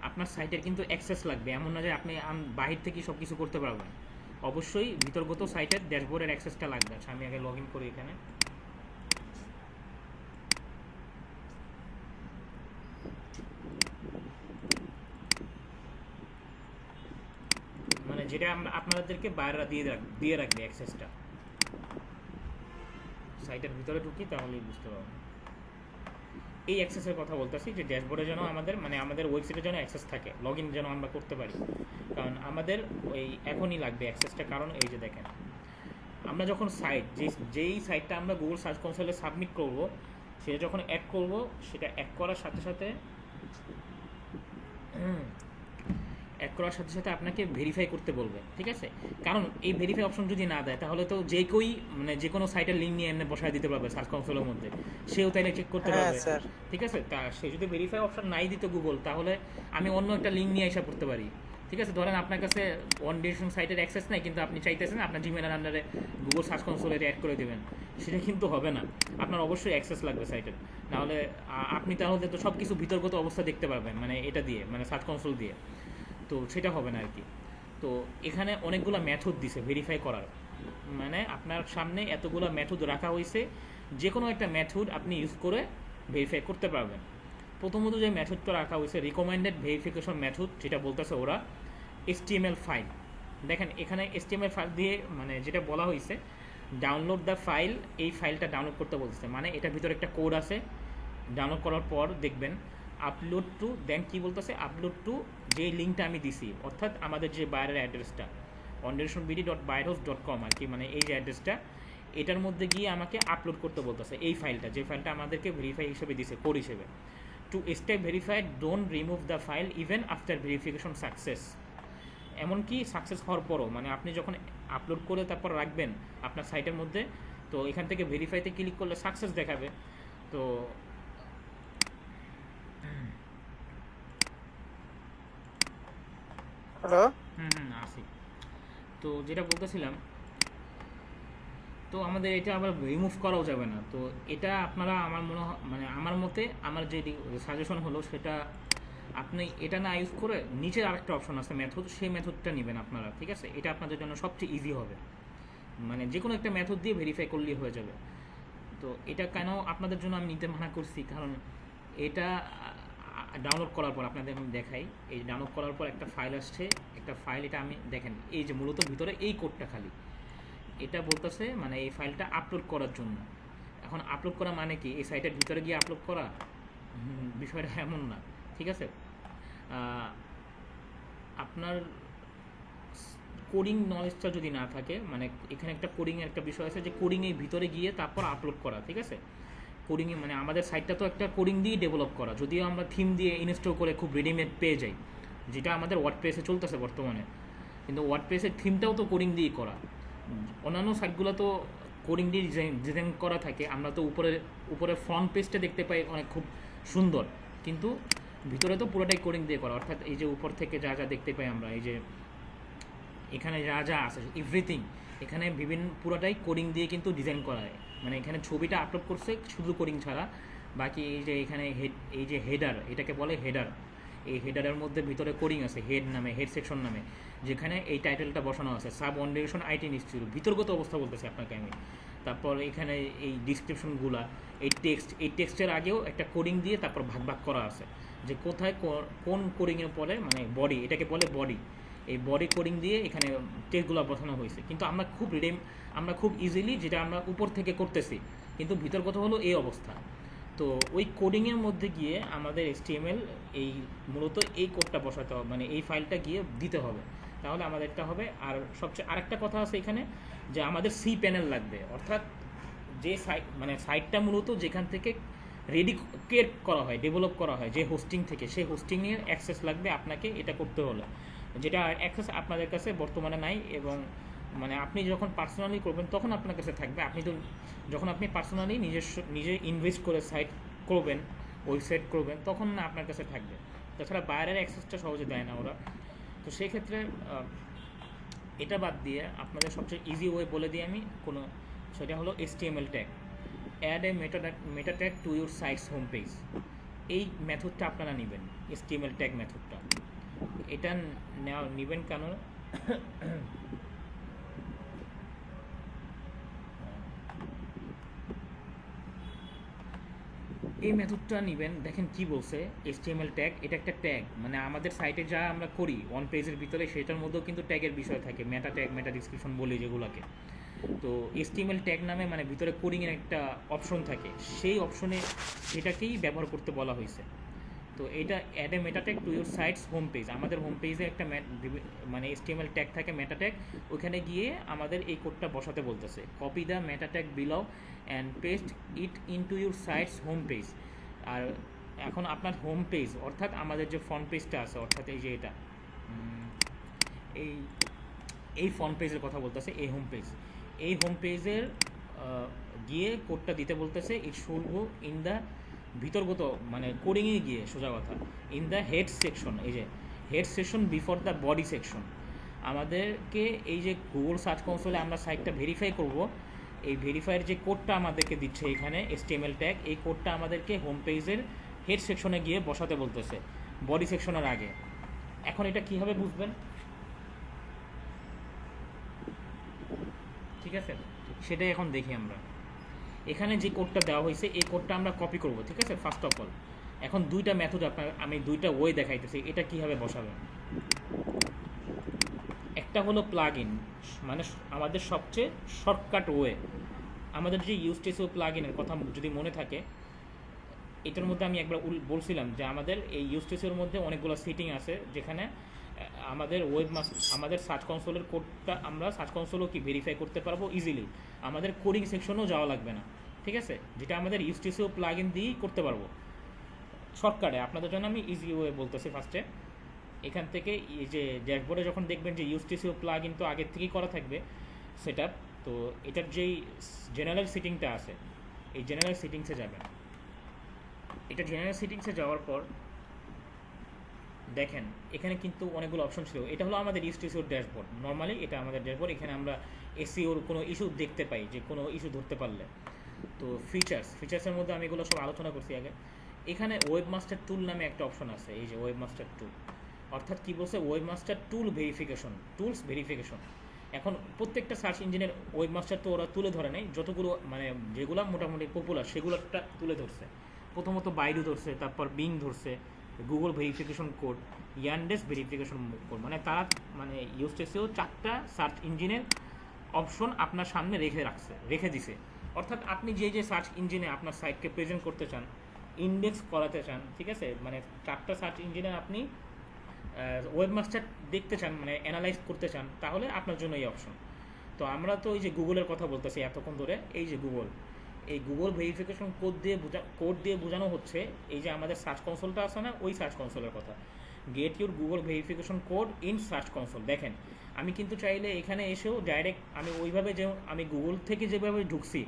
আপনার সাইটের কিন্তু অ্যাক্সেস লাগবে, এমন না যে আপনি বাহির থেকে সব কিছু করতে পারবেন, অবশ্যই ভিতরগত সাইটের ড্যাশবোর্ডের অ্যাক্সেসটা লাগবে। আচ্ছা, আমি আগে লগ ইন করি এখানে। মানে যেটা আপনাদেরকে বাইরেরা দিয়ে রাখবে অ্যাক্সেসটা। সাইটের ভিতরে ঢুকি তাহলেই বুঝতে পারবো। এই অ্যাক্সেসের কথা বলতেছি যে ড্যাশবোর্ডে যেন আমাদের ওয়েবসাইটে যেন অ্যাক্সেস থাকে, লগ ইন যেন আমরা করতে পারি, কারণ আমাদের ওই এখনই লাগবে অ্যাক্সেসটা। কারণ এই যে দেখেন, আমরা যখন যেই সাইটটা আমরা গুগল সার্চ কনসোলে সাবমিট করব, সেটা যখন অ্যাড করব, সেটা অ্যাড করার সাথে সাথে আপনাকে ভেরিফাই করতে বলবে, ঠিক আছে। কারণ এই ভেরিফাই অপশন যদি না দেয় তাহলে তো যে কোনো সাইটের লিঙ্ক নিয়ে এমনি বসায় দিতে পারবে সার্চ কনসোলের মধ্যে, সেও তাইলে চেক করতে পারবে, ঠিক আছে। তা সে যদি ভেরিফাই অপশন নাই দিত গুগল, তাহলে আমি অন্য একটা লিঙ্ক নিয়ে এসে পড়তে পারি, ঠিক আছে, ধরেন আপনার কাছে ওয়ান ডিরেকশন সাইটের অ্যাক্সেস নাই, কিন্তু আপনি চাইতেছেন আপনার জিমেলের আন্ডারে গুগল সার্চ কনসোলে অ্যাড করে দেবেন, সেটা কিন্তু হবে না। আপনার অবশ্যই অ্যাক্সেস লাগবে সাইটের, নাহলে আপনি তাহলে তো সব কিছু বিতর্কত অবস্থা দেখতে পারবেন, মানে এটা দিয়ে, মানে সার্চ কনসোল দিয়ে, তো সেটা হবে না আর কি। তো এখানে অনেকগুলো মেথড দিছে ভেরিফাই করার, মানে আপনার সামনে এতগুলো মেথড রাখা হয়েছে, যে কোনো একটা মেথড আপনি ইউজ করে ভেরিফাই করতে পারবেন। প্রথমত যে মেথডটা রাখা হয়েছে রিকমেন্ডেড ভেরিফিকেশন মেথড, যেটা বলতেছে ওরা HTML ফাইল। দেখেন এখানে HTML ফাইল দিয়ে মানে যেটা বলা হয়েছে ডাউনলোড দ্য ফাইল, এই ফাইলটা ডাউনলোড করতে বলতেছে, মানে এটার ভিতরে একটা কোড আছে। ডাউনলোড করার পর দেখবেন আপলোড টু, দেন কী বলতেছে আপলোড টু যে লিঙ্কটা আমি দিছি, অর্থাৎ আমাদের যে বাইরের অ্যাড্রেসটা ondirectionbd.byros.com আর কি, মানে এই যে অ্যাড্রেসটা, এটার মধ্যে গিয়ে আমাকে আপলোড করতে বলতেছে এই ফাইলটা, যে ফাইলটা আমাদেরকে ভেরিফাই হিসেবে দিছে, কোড হিসেবে। To stay verified don't remove the file even after verification success. এমনকি সাকসেস হওয়ার পরও, মানে আপনি যখন আপলোড করে তারপর রাখবেন আপনার সাইটের মধ্যে, তো এখান থেকে ভেরিফাইতে ক্লিক করলে সাকসেস দেখাবে। তো হ্যালো, আসি। তো যেটা বলতেছিলাম, তো আমাদের এটা আবার রিমুভ করাও যাবে না। তো এটা আপনারা আমার মনে হয়, মানে আমার মতে আমার যে সাজেশন হলো সেটা, আপনি এটা না ইউজ করে নিচের আরেকটা অপশন আছে মেথড, সেই মেথডটা নেবেন আপনারা, ঠিক আছে? এটা আপনাদের জন্য সবচেয়ে ইজি হবে, মানে যে কোনো একটা মেথড দিয়ে ভেরিফাই করলেই হয়ে যাবে। তো এটা কেন আপনাদের জন্য আমি নিতে মানা করছি, কারণ এটা ডাউনলোড করার পর আপনাদের আমি দেখাই, এই ডাউনলোড করার পর একটা ফাইল আসছে, একটা ফাইল, এটা আমি দেখেন এই যে মূলত ভিতরে এই কোডটা খালি, এটা বলতেছে মানে এই ফাইলটা আপলোড করার জন্য। এখন আপলোড করা মানে কি এই সাইটের ভিতরে গিয়ে আপলোড করা? বিষয়টা এমন না, ঠিক আছে? আপনার কোডিং নলেজটা যদি না থাকে, মানে এখানে একটা কোডিংয়ের একটা বিষয় আছে যে কোডিংয়ের ভিতরে গিয়ে তারপর আপলোড করা, ঠিক আছে? কোডিংয়ে মানে আমাদের সাইটটা তো একটা কোডিং দিয়ে ডেভেলপ করা, যদিও আমরা থিম দিয়ে ইনস্টল করে খুব রেডিমেড পেয়ে যাই, যেটা আমাদের ওয়ার্ডপ্রেসে চলতেছে বর্তমানে, কিন্তু ওয়ার্ডপ্রেসের থিমটাও তো কোডিং দিয়েই করা। অন্যান্য সাইটগুলো তো কোডিং দিয়ে ডিজাইন করা থাকে, আমরা তো উপরে ফ্রন্ট পেজটা দেখতে পাই অনেক খুব সুন্দর, কিন্তু ভিতরে তো পুরোটাই কোডিং দিয়ে করা, অর্থাৎ এই যে উপর থেকে যা যা দেখতে পাই আমরা, এই যে এখানে যা যা আছে এভরিথিং, এখানে পুরোটাই কোডিং দিয়ে কিন্তু ডিজাইন করা হয়। মানে এখানে ছবিটা আপলোড করছে শুধু কোডিং ছাড়া, বাকি এই যে এখানে এই যে হেডার, এটাকে বলে হেডার, এই হেডারের মধ্যে ভিতরে কোডিং আছে হেড নামে, হেড সেকশন নামে, যেখানে এই টাইটেলটা বসানো আছে সাব অনডিরেকশন আইটি ইনস্টিটিউট, ভিতরগত অবস্থা বলতেছি আপনাকে আমি। তারপর এখানে এই ডিসক্রিপশনগুলা, এই টেক্সটের আগেও একটা কোডিং দিয়ে তারপর ভাগ ভাগ করা আছে, যে কোথায় কোন কোডিংয়ের পরে, মানে বডি, এটাকে বলে বডি, এই বডি কোডিং দিয়ে এখানে টেক্সটগুলো বসানো হয়েছে। কিন্তু আমরা খুব ইজিলি যেটা আমরা উপর থেকে করতেছি, কিন্তু ভিতরগত হলো এই অবস্থা। তো ওই কোডিংয়ের মধ্যে গিয়ে আমাদের HTML এই মূলত এই কোডটা বসাতে হবে, মানে এই ফাইলটা গিয়ে দিতে হবে, তাহলে আমাদের এটা হবে। আর সবচেয়ে আরেকটা কথা আছে এখানে, যে আমাদের সি প্যানেল লাগবে, অর্থাৎ যে সাইটটা মূলত যেখান থেকে রেডি ক্রিয়েট করা হয়, ডেভেলপ করা হয়, যে হোস্টিং থেকে, সেই হোস্টিংয়ের অ্যাক্সেস লাগবে আপনাকে এটা করতে হলে, যেটা অ্যাক্সেস আপনাদের কাছে বর্তমানে নাই। এবং মানে আপনি যখন পার্সোনালি করবেন তখন আপনার কাছে থাকবে, যখন আপনি পার্সোনালি নিজে ইনভেস্ট করে সাইট করবেন, ওয়েবসাইট করবেন, তখন না আপনার কাছে থাকবে। তাছাড়া বাইরের অ্যাক্সেসটা সহজে দেয় না ওরা। তো সেই ক্ষেত্রে এটা বাদ দিয়ে আপনাদের সবচেয়ে ইজি ওয়ে বলে দিই আমি, সেটা হলো HTML tag, add a meta tag to your site's home page. এই মেথডটা আপনারা নেবেন, HTML ট্যাগ মেথডটা। এটা নেবেন কেন, এই মেথডটা নেবেন, দেখেন কি বলছে HTML ট্যাগ, এটা একটা ট্যাগ, মানে আমাদের সাইটে যা আমরা করি ওয়ান পেজের ভিতরে সেটার মধ্যেও কিন্তু ট্যাগের বিষয় থাকে, মেটা ট্যাগ, মেটা ডিসক্রিপশন বলি যেগুলোকে। তো HTML ট্যাগ নামে মানে ভিতরে কোডিংয়ের একটা অপশন থাকে, সেই অপশনে সেটাকেই ব্যবহার করতে বলা হয়েছে। তো এটা add a meta tag to your site's home page, আমাদের হোম পেজে একটা মানে HTML ট্যাগ থাকে, মেটা ট্যাগ, ওখানে গিয়ে আমাদের এই কোডটা বসাতে বলতেছে। Copy the meta tag below and paste it into your site's home page. আর এখন আপনার হোম পেজ, অর্থাৎ আমাদের যে ফ্রন্ট পেজটা আছে, অর্থাৎ এই যে এটা এই ফ্রন্ট পেজের কথা বলতেছে, এই হোম পেজের গিয়ে কোডটা দিতে বলতেছে। It should go in the ভিতরগত, মানে কোডিংয়ে গিয়ে সোজা কথা, ইন দ্য হেড সেকশন, এই যে head section before the body section. আমাদেরকে এই যে গুগল সার্চ কনসোলে আমরা সাইটটা ভেরিফাই করব, এই ভেরিফাইয়ের যে কোডটা আমাদেরকে দিচ্ছে এখানে HTML ট্যাগ, এই কোডটা আমাদেরকে হোম পেজের হেড সেকশনে গিয়ে বসাতে বলতেছে বডি সেকশনের আগে। এখন এটা কীভাবে বুঝবেন? ঠিক আছে, সেটাই এখন দেখি আমরা। এখানে যে কোডটা দেওয়া হয়েছে এই কোডটা আমরা কপি করব, ঠিক আছে, ফার্স্ট অফ অল। এখন দুইটা মেথড আমি দুইটা ওয়ে দেখাইতেছি, এটা কীভাবে বসাবেন। একটা হলো প্লাগ ইন, মানে আমাদের সবচেয়ে শর্টকাট ওয়ে। আমাদের যে ইউজটিসিও প্লাগ ইনের কথা যদি মনে থাকে, এটার মধ্যে আমি একবার বলছিলাম যে আমাদের এই ইউজটিসিওর মধ্যে অনেকগুলো সেটিং আছে, যেখানে আমাদের আমাদের সার্চ কনসোলের কোডটা আমরা সার্চ কনসোলও কি ভেরিফাই করতে পারবো ইজিলি, আমাদের কোডিং সেকশনেও যাওয়া লাগবে না, ঠিক আছে, যেটা আমাদের ইউজটিসিও প্লাগ ইন দিয়েই করতে পারবো শর্টকাটে। আপনাদের জন্য আমি ইজি ওয়ে বলতেছি ফার্স্টে। এখান থেকে এই যে ড্যাশবোর্ডে যখন দেখবেন যে ইউজটিসিও প্লাগ ইন তো আগের থেকেই করা থাকবে সেট আপ, তো এটার যেই জেনারেল সেটিংটা আছে এই জেনারেল সেটিংসে যাবেন। এটা জেনারেল সেটিংসে যাওয়ার পর দেখেন এখানে কিন্তু অনেকগুলো অপশন ছিল। এটা হলো আমাদের ইউজটিসিওর ড্যাশবোর্ড, নর্মালি এটা আমাদের ড্যাশবোর্ড। এখানে আমরা এসইওর কোনো ইস্যু দেখতে পাই, যে কোনো ইস্যু ধরতে পারলে। তো ফিচার্সের মধ্যে আমি এগুলো সব আলোচনা করছি আগে। এখানে ওয়েবমাস্টার টুল নামে একটা অপশন আছে, এই যে ওয়েবমাস্টার টুল, অর্থাৎ কী বলছে, ওয়েবমাস্টার টুল ভেরিফিকেশন, টুলস ভেরিফিকেশন। এখন প্রত্যেকটা সার্চ ইঞ্জিনের ওয়েবমাস্টার তো ওরা তুলে ধরে নেই, যতগুলো মানে যেগুলো মোটামুটি পপুলার সেগুলোটা তুলে ধরছে। প্রথমত বাইডু ধরছে, তারপর বিং ধরছে, Google verification code, Yandex verification code, মানে তারা মানে ইউজটিসিও 4টা সার্চ ইঞ্জিনের অপশন আপনার সামনে রেখে দিছে। অর্থাৎ আপনি যে সার্চ ইঞ্জিনে আপনার সাইটকে প্রেজেন্ট করতে চান, ইন্ডেক্স করাতে চান, ঠিক আছে, মানে 4টা সার্চ ইঞ্জিনে আপনি ওয়েবমাস্টার দেখতে চান, মানে অ্যানালাইজ করতে চান, তাহলে আপনার জন্য এই অপশন। তো আমরা তো এই যে গুগলের কথা বলতেছি এতক্ষণ ধরে, এই যে এই গুগল ভেরিফিকেশন কোড দিয়ে বোঝানো হচ্ছে এই যে আমাদের সার্চ কনসোলটা আছে না, ওই সার্চ কনসোলের কথা। Get your Google verification code in search console. দেখেন আমি কিন্তু চাইলে এখানে এসেও ডাইরেক্ট আমি ওইভাবে যে আমি গুগল থেকে যেভাবে ঢুকছি,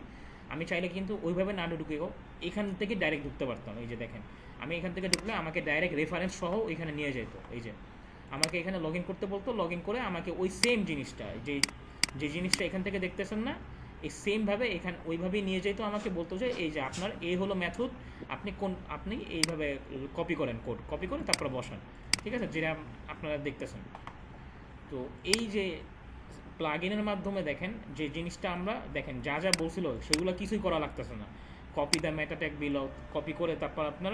আমি চাইলে কিন্তু ওইভাবে না ঢুকেও এখান থেকে ডাইরেক্ট ঢুকতে পারতাম। এই যে দেখেন আমি এখান থেকে ঢুকলে আমাকে ডাইরেক্ট রেফারেন্স সহ এখানে নিয়ে যেত। এই যে আমাকে এখানে লগ ইন করতে বলতো, লগ ইন করে আমাকে ওই সেম জিনিসটা যে জিনিসটা এখান থেকে দেখতেছেন না, এই সেমভাবে ওইভাবেই নিয়ে যেত। আমাকে বলতো যে এই যে আপনার এই হলো মেথড, আপনি এইভাবে কপি করেন, কোড কপি করে তারপরে বসান, ঠিক আছে, যেটা আপনারা দেখতেছেন। তো এই যে প্লাগ ইনের মাধ্যমে দেখেন যে জিনিসটা আমরা দেখেন যা বলছিল সেগুলো কিছুই করা লাগতেছে না। Copy the meta tag bill, copy করে তারপর আপনার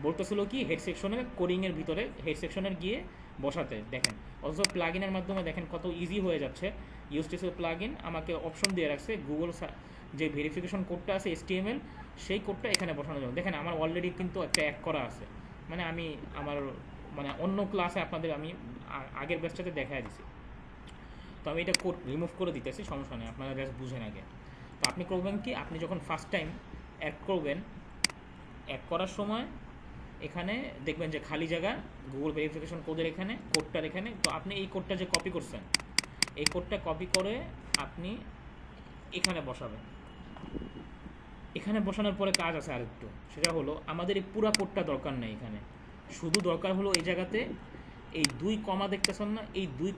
বলতেছিল কি হেড সেকশনের কোডিংয়ের ভিতরে হেড সেকশনের গিয়ে বসাতে। দেখেন অথচ প্লাগ ইনের মাধ্যমে দেখেন কত ইজি হয়ে যাচ্ছে। ইউজটিসিও প্লাগ ইন আমাকে অপশন দিয়ে রাখছে গুগল যে ভেরিফিকেশন কোডটা আছে HTML, সেই কোডটা এখানে বসানোর জন্য। দেখেন আমার অলরেডি কিন্তু একটা অ্যাড করা আছে, মানে আমি আমার মানে অন্য ক্লাসে আপনাদের আমি আগের ব্যাচটাতে দেখাই দিছি। তো আমি এটা কোড রিমুভ করে দিতেছি, সমস্যা নেই, আপনারা জাস্ট বুঝেন আগে। তো আপনি করবেন কি, আপনি যখন ফার্স্ট টাইম অ্যাড করবেন, অ্যাড করার সময় এখানে দেখবেন যে খালি জায়গা গুগল ভেরিফিকেশন কোডের এখানে কোডটার এখানে। তো আপনি এই কোডটা যে কপি করছেন, এই কোডটা কপি করে আপনি এখানে বসাবেন। এখানে বসানোর পরে কাজ আছে আরেকটু, সেটা হলো আমাদের এই পুরা কোডটা দরকার নেই। এখানে শুধু দরকার হলো এই জায়গাতে এই 2 কমা দেখতেছেন না, এই 2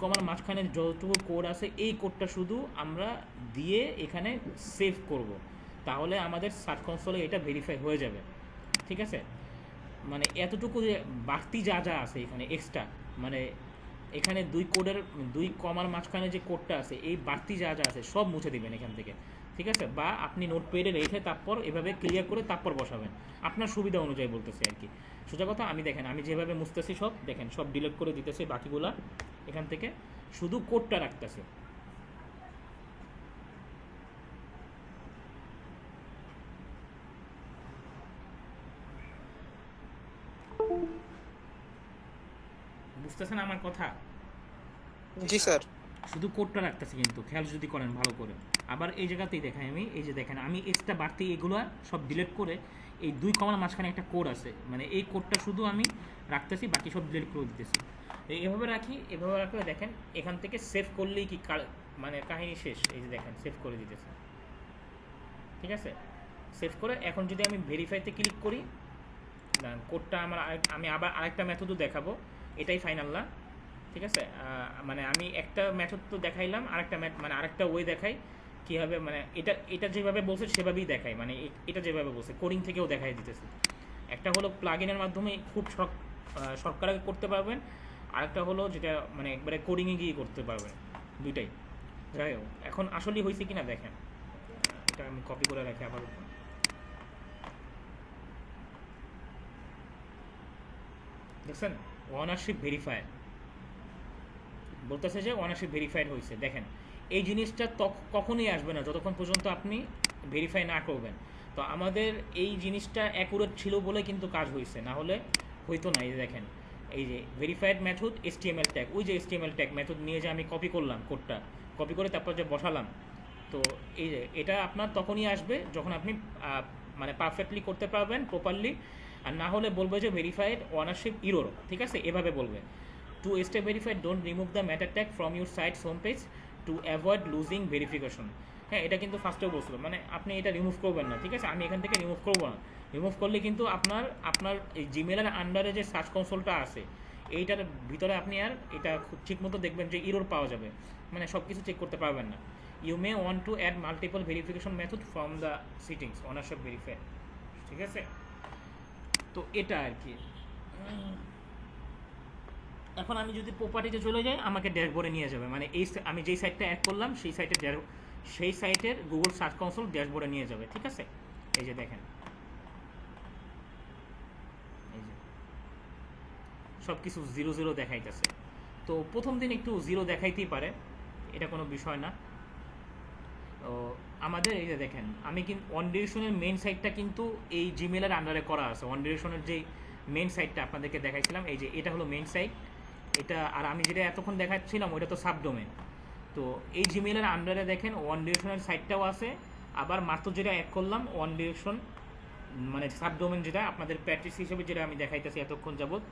কমার মাঝখানে যতটুকু কোড আছে এই কোডটা শুধু আমরা দিয়ে এখানে সেভ করব, তাহলে আমাদের সার্চ কনসোলে এটা ভেরিফাই হয়ে যাবে, ঠিক আছে। মানে এতটুকু যে বাড়তি যা আছে এখানে এক্সট্রা, মানে এখানে 2 কমার মাঝখানে যে কোডটা আছে এই বাড়তি যা আছে সব মুছে দিবেন এখান থেকে, ঠিক আছে। বা আপনি নোটপ্যাডে রেখে তারপর এভাবে ক্লিয়ার করে তারপর বসাবেন, আপনার সুবিধা অনুযায়ী বলতেছি আর কি। সোজা কথা আমি দেখেন আমি যেভাবে মুছতেছি সব দেখেন সব ডিলিট করে দিতেছি, বাকিগুলা এখান থেকে শুধু কোডটা রাখতেছি। বুঝতেছেন আমার কথা? জি স্যার। শুধু কোডটা রাখতেছি, কিন্তু খেয়াল যদি করেন ভালো করে। আবার এই জায়গাতেই দেখাই আমি, এই যে দেখেন আমি এক্সট্রা বাড়তি এগুলো সব ডিলিট করে এই 2 কমার মাঝখানে একটা কোড আছে, মানে এই কোডটা শুধু আমি রাখতেছি, বাকি সব ডিলিট করে দিতেছি। এভাবে রাখলে দেখেন এখান থেকে সেভ করলেই কি মানে কাহিনী শেষ। এই যে দেখেন সেভ করে দিতেছে, ঠিক আছে। সেভ করে এখন যদি আমি ভেরিফাইতে ক্লিক করি, কোডটা আমি আবার আরেকটা মেথডও দেখাবো, এটাই ফাইনাল না, ঠিক আছে? মানে আমি একটা মেথড তো দেখাইলাম, আরেকটা মানে আরেকটা ওয়ে দেখাই কীভাবে, মানে এটা যেভাবে বলছে সেভাবেই দেখাই, মানে এটা যেভাবে বলছে কোডিং থেকেও দেখাই দিতেছে। একটা হলো প্লাগ ইনের মাধ্যমে খুব শর্টকাটে করতে পারবেন, আরেকটা হলো যেটা মানে একবারে কোডিংয়ে গিয়ে করতে পারবেন, দুইটাই। যাই হোক, এখন আসলেই হয়েছে কিনা দেখেন, এটা আমি কপি করে রাখি আবার। দেখছেন ওনারশিপ ভেরিফায়ার বলতেছে যে ওনারশিপ ভেরিফাইড হয়েছে। দেখেন এই জিনিসটা কখনোই আসবে না যতক্ষণ পর্যন্ত আপনি ভেরিফাই না করবেন। তো আমাদের এই জিনিসটা অ্যাকুরেট ছিল বলে কিন্তু কাজ হয়েছে, না হলে হইতো না। এই দেখেন এই যে ভেরিফাইড মেথড HTML ট্যাগ, ওই যে HTML ট্যাগ মেথড নিয়ে যে আমি কপি করলাম, কোডটা কপি করে তারপর যে বসালাম, তো এই যে এটা আপনার তখনই আসবে যখন আপনি মানে পারফেক্টলি করতে পারবেন প্রপারলি, আর না হলে বলবে যে ভেরিফাইড ওনারশিপ ইরোর, ঠিক আছে, এভাবে বলবে। To stay verified, don't remove the meta tag from your site's homepage to avoid losing verification. হ্যাঁ, এটা কিন্তু ফার্স্টেও বলছিল, মানে আপনি এটা রিমুভ করবেন না, ঠিক আছে? আমি এখান থেকে রিমুভ করবো না। রিমুভ করলে কিন্তু আপনার এই জিমেলের আন্ডারে যে সার্চ কনসোলটা আছে এইটার ভিতরে আপনি আর এটা ঠিক মতো দেখবেন যে ইরোর পাওয়া যাবে, মানে সব কিছু চেক করতে পারবেন না। You may want to add multiple verification method from the settings ownership verify, ঠিক আছে? তো এটা আর কি। এখন আমি যদি প্রপার্টিতে চলে যাই আমাকে ড্যাশবোর্ডে নিয়ে যাবে, মানে আমি যেই সাইটটা অ্যাড করলাম সেই সাইটের গুগল সার্চ কনসোল ড্যাশবোর্ডে নিয়ে যাবে, ঠিক আছে? এই যে দেখেন, এই যে সব কিছু 0 দেখাইতেছে। তো প্রথম দিন একটু 0 দেখাইতেই পারে, এটা কোনো বিষয় না। তো আমাদের এই যে দেখেন, আমি কিন্তু ওয়ান ডিরেকশনের মেইন সাইটটা কিন্তু এই জিমেলের আন্ডারে করা আছে। ওয়ান ডিরেকশনের যেই মেইন সাইটটা আপনাদেরকে দেখাইছিলাম, এই যে এটা হলো মেইন সাইট, এটা। আর আমি যেটা এতক্ষণ দেখাচ্ছিলাম ওইটা তো সাবডোমেন। তো এই জিমেলের আন্ডারে দেখেন ওয়ান ডিরেকশনের সাইটটাও আছে, আবার মাত্র যেটা অ্যাড করলাম ওয়ান ডিরেকশন মানে সাবডোমেন, যেটা আপনাদের প্র্যাকটিস হিসেবে যেটা আমি দেখাইতেছি এতক্ষণ যাবত,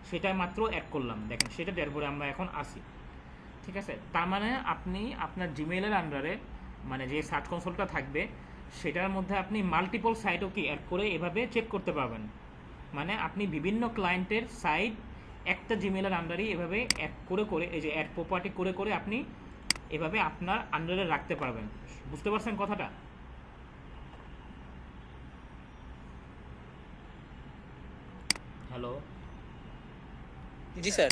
সেটা মাত্র অ্যাড করলাম। দেখেন সেটা ড্যাশবোর্ডে আমরা এখন আসি, ঠিক আছে? তার মানে আপনি আপনার জিমেলের আন্ডারে মানে যে সার্চ কনসোলটা থাকবে সেটার মধ্যে আপনি মাল্টিপল সাইটও কি অ্যাড করে এভাবে চেক করতে পারবেন। মানে আপনি বিভিন্ন ক্লায়েন্টের সাইট একটা জিমেলের আন্ডারে এভাবে অ্যাড করে এই যে অ্যাড প্রপার্টি করে আপনি এভাবে আপনার আন্ডারে রাখতে পারবেন। বুঝতে পারছেন কথাটা? হ্যালো, জি স্যার।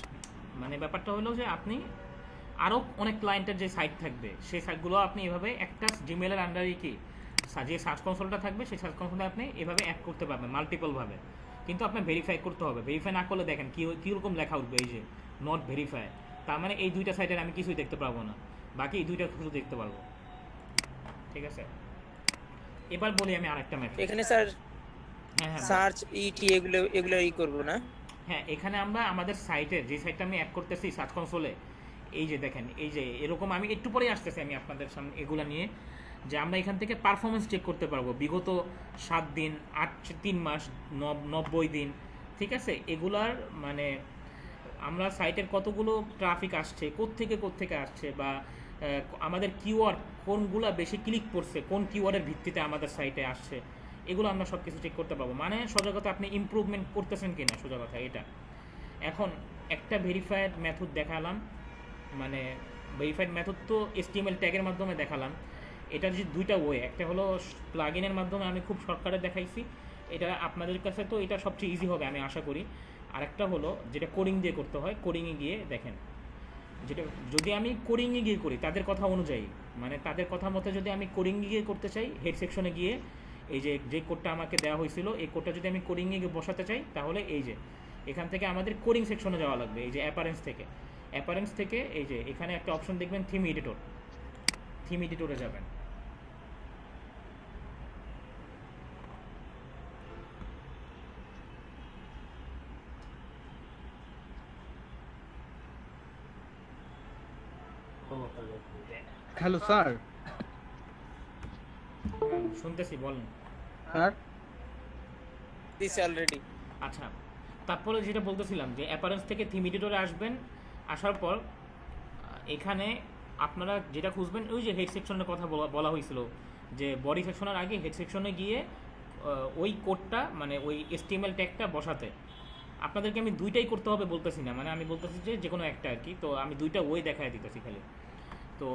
মানে ব্যাপারটা হলো যে আপনি আরও অনেক ক্লায়েন্টের যে সাইট থাকবে সেই সাইটগুলো আপনি এভাবে একটা জিমেলের আন্ডারে কি যে সার্চ কনসোলটা থাকবে সেই সার্চ কনসোলে আপনি এভাবে অ্যাড করতে পারবেন মাল্টিপলভাবে। কিন্তু আপনার ভেরিফাই করতে হবে, ভেরিফাই না করলে দেখেন কীরকম লেখা উঠবে, এই যে নট ভেরিফাই। তার মানে এই দুইটা সাইটের আমি কিছুই দেখতে পারবো না, বাকি এই দুইটা শুধু দেখতে পারবো, ঠিক আছে? এবার বলি আমি আরেকটা মেথড। এখানে স্যার হ্যাঁ, সার্চ ইটি এগুলো করব না? হ্যাঁ, এখানে আমরা আমাদের সাইটের যে সাইটটা আমি অ্যাড করতেছি সার্চ কনসোলে, এই যে দেখেন এই যে এরকম, আমি একটু পরেই আসতেছি আমি আপনাদের সামনে এগুলা নিয়ে, যে আমরা এখান থেকে পারফরমেন্স চেক করতে পারবো বিগত 7 দিন, 3 মাস, 90 দিন, ঠিক আছে? এগুলার মানে আমরা সাইটের কতগুলো ট্রাফিক আসছে, কোত্থেকে আসছে, বা আমাদের কিওয়ার্ড কোনগুলা বেশি ক্লিক করছে, কোন কিওয়ার্ডের ভিত্তিতে আমাদের সাইটে আসছে, এগুলো আমরা সব কিছু চেক করতে পারবো। মানে সোজা কথা আপনি ইমপ্রুভমেন্ট করতেছেন কিনা, সোজা কথা এটা। এখন একটা ভেরিফাইড মেথড দেখালাম, মানে ভেরিফাইড মেথড তো HTML ট্যাগের মাধ্যমে দেখালাম। এটার যে দুইটা ওয়ে, একটা হলো প্লাগইনের মাধ্যমে আমি খুব শর্টকাটে দেখাইছি, এটা আপনাদের কাছে তো এটা সবচেয়ে ইজি হবে আমি আশা করি। আরেকটা হলো যেটা কোডিং দিয়ে করতে হয়, কোডিংয়ে গিয়ে দেখেন, যেটা যদি আমি কোডিংয়ে গিয়ে করি তাদের কথা অনুযায়ী, মানে তাদের কথা মতো যদি আমি কোডিংয়ে গিয়ে করতে চাই, হেড সেকশনে গিয়ে এই যে কোডটা আমাকে দেওয়া হয়েছিল এই কোডটা যদি আমি কোডিংয়ে গিয়ে বসাতে চাই, তাহলে এই যে এখান থেকে আমাদের কোডিং সেকশনে যাওয়া লাগবে। এই যে অ্যাপারেন্স থেকে এই যে এখানে একটা অপশন দেখবেন থিম এডিটরে যাবেন। Hello sir. শুনতেছি, বলেন স্যার দিস অলরেডি। আচ্ছা, তারপরে যেটা বলতেছিলাম যে অ্যাপারেন্স থেকে থিম এডিটরে আসবেন, আসার পর এখানে আপনারা যেটা খুঁজবেন ওই যে হেড সেকশনের কথা বলা হয়েছিল, যে বডি সেকশনের আগে হেড সেকশনে গিয়ে ওই কোডটা মানে ওই HTML ট্যাগটা বসাতে আপনাদেরকে আমি দুইটাই করতে হবে বলতেছি না, মানে আমি বলতেছি যে কোনো একটা আর কি। তো আমি দুইটা ওই দেখায় দিতেছি খালি। তো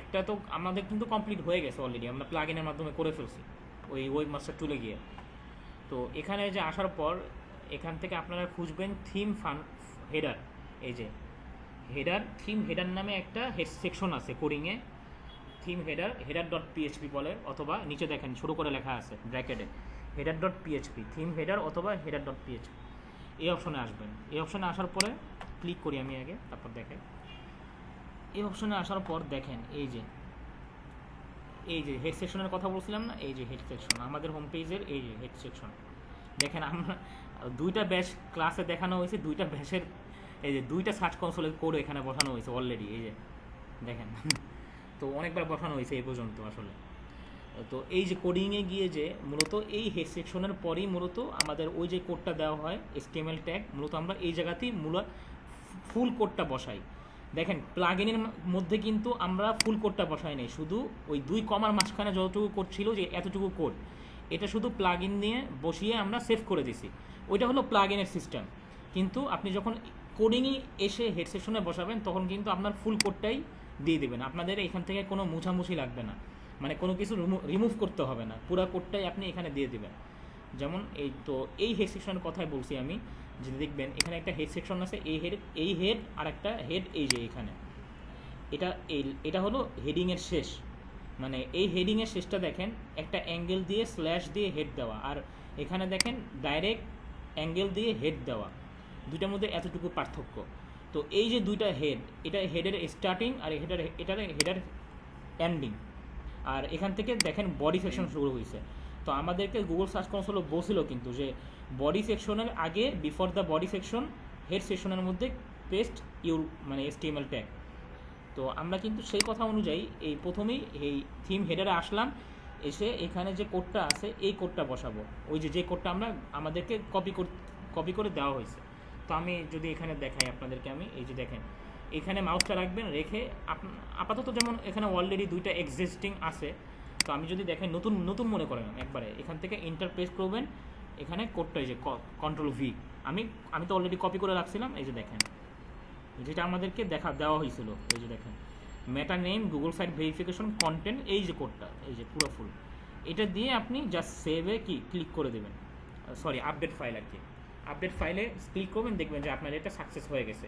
একটা তো আমাদের কিন্তু কমপ্লিট হয়ে গেছে অলরেডি, আমরা প্লাগইনের মাধ্যমে করে ফেলছি ওই ওয়েবমাস্টার টুলে গিয়ে। তো এখানে যে আসার পর এখান থেকে আপনারা খুঁজবেন থিম হেডার। এই যে হেডার, থিম হেডার নামে একটা সেকশন আছে কোডিংয়ে, থিম হেডার ডট পিএইচপি বলে, অথবা নিচে দেখেন ছোটো করে লেখা আছে ব্র্যাকেটে header dot PHP, theme header অথবা হেডার ডট পিএইচপি। এই অপশনে আসবেন। এই অপশনে আসার পরে ক্লিক করি আমি আগে, তারপর দেখেন। এই অপশনে আসার পর দেখেন এই যে হেড সেকশনের কথা বলছিলাম না, এই যে হেড সেকশন আমাদের হোম পেজের, এই যে হেড সেকশন। দেখেন আমরা দুইটা ব্যাচ ক্লাসে দেখানো হয়েছে, দুইটা ব্যাচের এই যে দুইটা সার্চ কনসোলের কোড এখানে বসানো হয়েছে অলরেডি, এই যে দেখেন। তো অনেকবার বসানো হয়েছে এই পর্যন্ত আসলে। তো এই যে কোডিংয়ে গিয়ে যে মূলত এই হেড সেকশনের পরেই মূলত আমাদের ওই যে কোডটা দেওয়া হয় HTML ট্যাগ, মূলত আমরা এই জায়গাতেই ফুল কোডটা বসাই। দেখেন প্লাগইনের মধ্যে কিন্তু আমরা ফুল কোডটা বসাই নাই, শুধু ওই 2 কমার মাঝখানে যতটুকু কোড ছিল যে এতটুকু কোড, এটা শুধু প্লাগইন নিয়ে বসিয়ে আমরা সেভ করে দিছি। ওইটা হলো প্লাগইনের সিস্টেম। কিন্তু আপনি যখন কোডিংই এসে হেড সেকশনে বসাবেন তখন কিন্তু আপনার ফুল কোডটাই দিয়ে দেবেন, আপনাদের এখান থেকে কোনো মুছামুছি লাগবে না, মানে কোনো কিছু রিমুভ করতে হবে না, পুরো কোডটাই আপনি এখানে দিয়ে দেবেন। যেমন এই হেড সেকশনের কথাই বলছি আমি, যে দেখবেন এখানে একটা হেড সেকশন আছে, এই হেড আর একটা হেড, এই যে এখানে এটা হলো হেডিংয়ের শেষ, মানে এই হেডিংয়ের শেষটা দেখেন একটা অ্যাঙ্গেল দিয়ে স্ল্যাশ দিয়ে হেড দেওয়া, আর এখানে দেখেন ডাইরেক্ট অ্যাঙ্গেল দিয়ে হেড দেওয়া, দুইটার মধ্যে এতটুকু পার্থক্য। তো এই যে দুইটা হেড, এটা হেডের স্টার্টিং আর এটার হেডার এন্ডিং, আর এখান থেকে দেখেন বডি সেকশন শুরু হয়েছে। তো আমাদেরকে গুগল সার্চ কনসোলও বলছিল কিন্তু যে বডি সেকশনের আগে before the body section head সেকশনের মধ্যে পেস্ট মানে HTML ট্যাগ। তো আমরা কিন্তু সেই কথা অনুযায়ী এই প্রথমেই এই থিম হেডারে আসলাম, এসে এখানে যে কোডটা আছে এই কোডটা বসাবো, ওই যে কোডটা আমাদেরকে কপি করে দেওয়া হয়েছে। তো আমি যদি এখানে দেখাই আপনাদেরকে, আমি এই যে দেখেন এখানে মাউসটা রাখবেন, রেখে আপাতত যেমন এখানে অলরেডি দুইটা এক্সিস্টিং আছে, তো আমি যদি দেখেন নতুন মনে করেন একবারে এখান থেকে ইন্টারপ্রেস করবেন, এখানে কোডটা এই যে Ctrl+V, আমি তো অলরেডি কপি করে রাখছিলাম, এই যে দেখেন যেটা আমাদেরকে দেওয়া হয়েছিল, এই যে দেখেন meta name Google site verification content, এই যে কোডটা এই যে পুরো ফুল, এটা দিয়ে আপনি জাস্ট সেভে ক্লিক করে দেবেন, সরি আপডেট ফাইল আর কি, আপডেট ফাইলে ক্লিক করবেন, দেখবেন যে আপনার এটা সাকসেস হয়ে গেছে।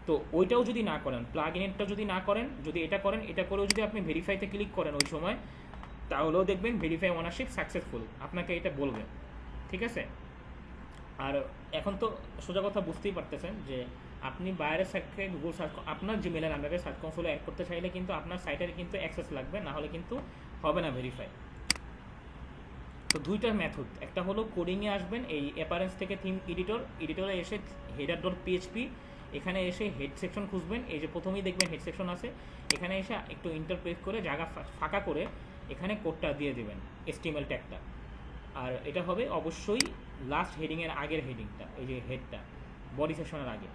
তো ওইটাও যদি না করেন, প্লাগইনটা যদি না করেন, যদি এটা করেন, এটা করেও যদি আপনি ভেরিফাইতে ক্লিক করেন ওই সময়, তাহলেও দেখবেন ভেরিফাই ওনারশিপ সাকসেসফুল, আপনাকে এটা বলবে, ঠিক আছে। আর এখন তো সোজা কথা বুঝতেই পারতেছেন যে আপনি বাইরের সাইটকে গুগল সার্চ আপনার জিমেলের আন্ডারে সার্চ কনসোলে অ্যাড করতে চাইলে কিন্তু আপনার সাইটের কিন্তু অ্যাক্সেস লাগবে, না হলে কিন্তু হবে না ভেরিফাই। তো দুইটা মেথড, একটা হলো কোডিংয়ে আসবেন, এই অ্যাপারেন্স থেকে থিম এডিটরে এসে হেডার ডট পিএইচপি, এখানে এসে হেড সেকশন খুঁজবেন, এই যে প্রথমেই দেখবেন হেড সেকশন আছে, এখানে এসে একটু ইন্টারপ্রেস করে জায়গা ফাঁকা করে এখানে কোডটা দিয়ে দেবেন HTML ট্যাগটা, আর এটা হবে অবশ্যই লাস্ট হেডিংয়ের আগের হেডিংটা, এই যে হেডটা বডি সেকশনের আগে,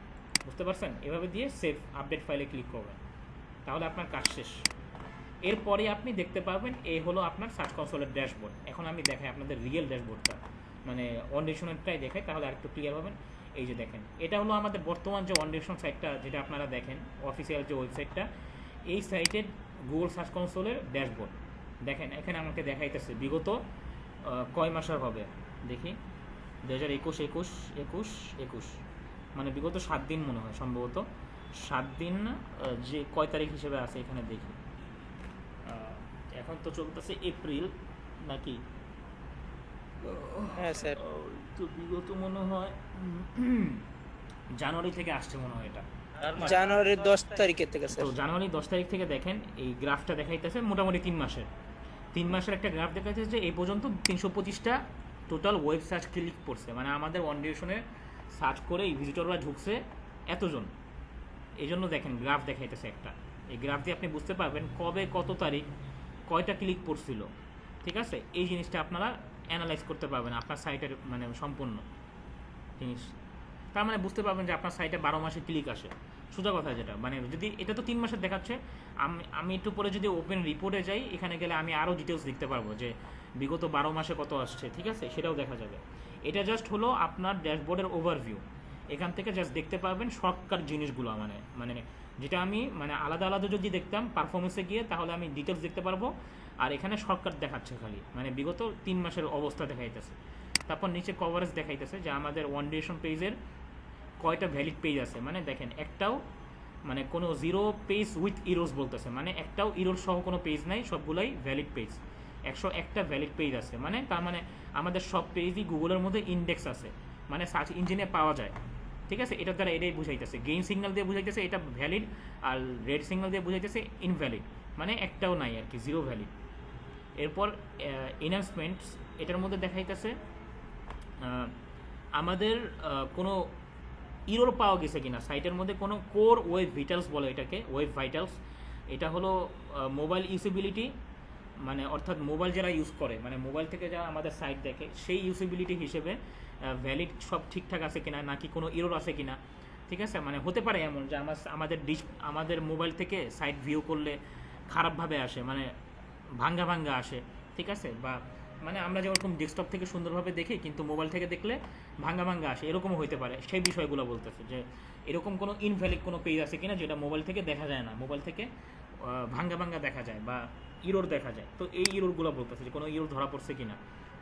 বুঝতে পারছেন। এভাবে দিয়ে সেভ আপডেট ফাইলে ক্লিক করবেন, তাহলে আপনার কাজ শেষ। এরপরে আপনি দেখতে পাবেন এই হলো আপনার সার্চ কনসোলের ড্যাশবোর্ড। এখন আমি দেখাই আপনাদের রিয়েল ড্যাশবোর্ডটা, মানে অনডিরেকশনেরটাই দেখাই, তাহলে আরেকটু ক্লিয়ার হবেন। এই যে দেখেন এটা হলো আমাদের বর্তমান যে অনডিরেকশন সাইটটা, যেটা আপনারা দেখেন অফিসিয়াল যে ওয়েবসাইটটা, এই সাইটের গুগল সার্চ কনসোলের ড্যাশবোর্ড দেখেন। এখানে আমাকে দেখাইতেছে বিগত কয় মাসের হবে দেখি, 2021 মানে বিগত 7 দিন মনে হয়, সম্ভবত 7 দিন, যে কয় তারিখ হিসেবে আছে এখানে দেখি, এখন তো চলতেছে এপ্রিল নাকি, হ্যাঁ স্যার, তো বিগত মনে হয় জানুয়ারি থেকে আসছে মনে হয়, এটা জানুয়ারির 10 তারিখের থেকে স্যার। তো জানুয়ারি 10 তারিখ থেকে দেখেন এই গ্রাফটা দেখাইতেছে মোটামুটি 3 মাসের একটা গ্রাফ দেখাইতেছে যে এই পর্যন্ত 325টা টোটাল ওয়েব সার্চ ক্লিক পড়ছে, মানে আমাদের ওয়ান ডিরেকশনে সার্চ করে এই ভিজিটররা ঢুকছে এতজন, এই জন্য দেখেন গ্রাফ দেখাইতেছে একটা। এই গ্রাফ দিয়ে আপনি বুঝতে পারবেন কবে কত তারিখ কয়টা ক্লিক পড়ছিল, ঠিক আছে। এই জিনিসটা আপনারা অ্যানালাইজ করতে পারবেন আপনার সাইটের মানে সম্পূর্ণ জিনিস, তার মানে বুঝতে পারবেন যে আপনার সাইটে 12 মাসে ক্লিক আসে। সোজা কথা যেটা, মানে যদি এটা তো 3 মাসের দেখাচ্ছে, আমি একটু পরে যদি ওপেন রিপোর্টে যাই, এখানে গেলে আমি আরও ডিটেলস দেখতে পারবো যে বিগত 12 মাসে কত আসছে, ঠিক আছে, সেটাও দেখা যাবে। এটা জাস্ট হলো আপনার ড্যাশবোর্ডের ওভারভিউ, এখান থেকে জাস্ট দেখতে পারবেন শর্টকাট জিনিসগুলো, মানে মানে যেটা আমি মানে আলাদা আলাদা যদি দেখতাম পারফরমেন্সে গিয়ে, তাহলে আমি ডিটেলস দেখতে পারবো, আর এখানে শর্টকাট দেখাচ্ছে খালি, মানে বিগত 3 মাসের অবস্থা দেখাইতেছে। তারপর নিচে কভারেজ দেখাইতেছে যে আমাদের ওয়ান ডিউরেশন পেজের কয়টা ভ্যালিড পেজ আছে, মানে দেখেন একটাও মানে কোনো 0 পেজ উইথ ইরোস বলতেছে, মানে একটাও ইরোর সহ কোনো পেজ নাই, সবগুলাই ভ্যালিড পেজ, 101টা ভ্যালিড পেজ আছে, মানে তার মানে আমাদের সব পেজই গুগলের মধ্যে ইন্ডেক্স আছে, মানে সার্চ ইঞ্জিনে পাওয়া যায়, ঠিক আছে। এটার দ্বারা এটাই বুঝাইতেছে, গ্রিন সিগন্যাল দিয়ে বুঝাইতেছে এটা ভ্যালিড, আর রেড সিগন্যাল দিয়ে বুঝাইতেছে ইনভ্যালিড, মানে একটাও নাই আর কি, 0 ভ্যালিড। এরপর এনহান্সমেন্টস, এটার মধ্যে দেখাইতেছে আমাদের কোনো ইরোর পাওয়া গেছে কিনা সাইটের মধ্যে, কোনো কোর ওয়েব ভিটালস বলে এটাকে, ওয়েব ভাইটালস। এটা হলো মোবাইল ইউসেবিলিটি, মানে অর্থাৎ মোবাইল যারা ইউজ করে, মানে মোবাইল থেকে যারা আমাদের সাইট দেখে, সেই ইউসেবিলিটি হিসেবে ভ্যালিড সব ঠিকঠাক আছে কিনা, নাকি কোনো ইরোর আছে কিনা, ঠিক আছে। মানে হতে পারে এমন যে আমাদের মোবাইল থেকে সাইট ভিউ করলে খারাপভাবে আসে, মানে ভাঙ্গা ভাঙ্গা আসে, ঠিক আছে, বা মানে আমরা যেরকম ডেস্কটপ থেকে সুন্দরভাবে দেখি কিন্তু মোবাইল থেকে দেখলে ভাঙ্গা ভাঙ্গা আসে, এরকমও হতে পারে। সেই বিষয়গুলো বলতেছে যে এরকম কোনো ইনভ্যালিড কোনো পেজ আছে কিনা যেটা মোবাইল থেকে দেখা যায় না, মোবাইল থেকে ভাঙ্গা ভাঙ্গা দেখা যায় বা ইরোর দেখা যায়। তো এই ইরোরগুলো বলতেছে যে কোনো ইরোর ধরা পড়ছে কিনা,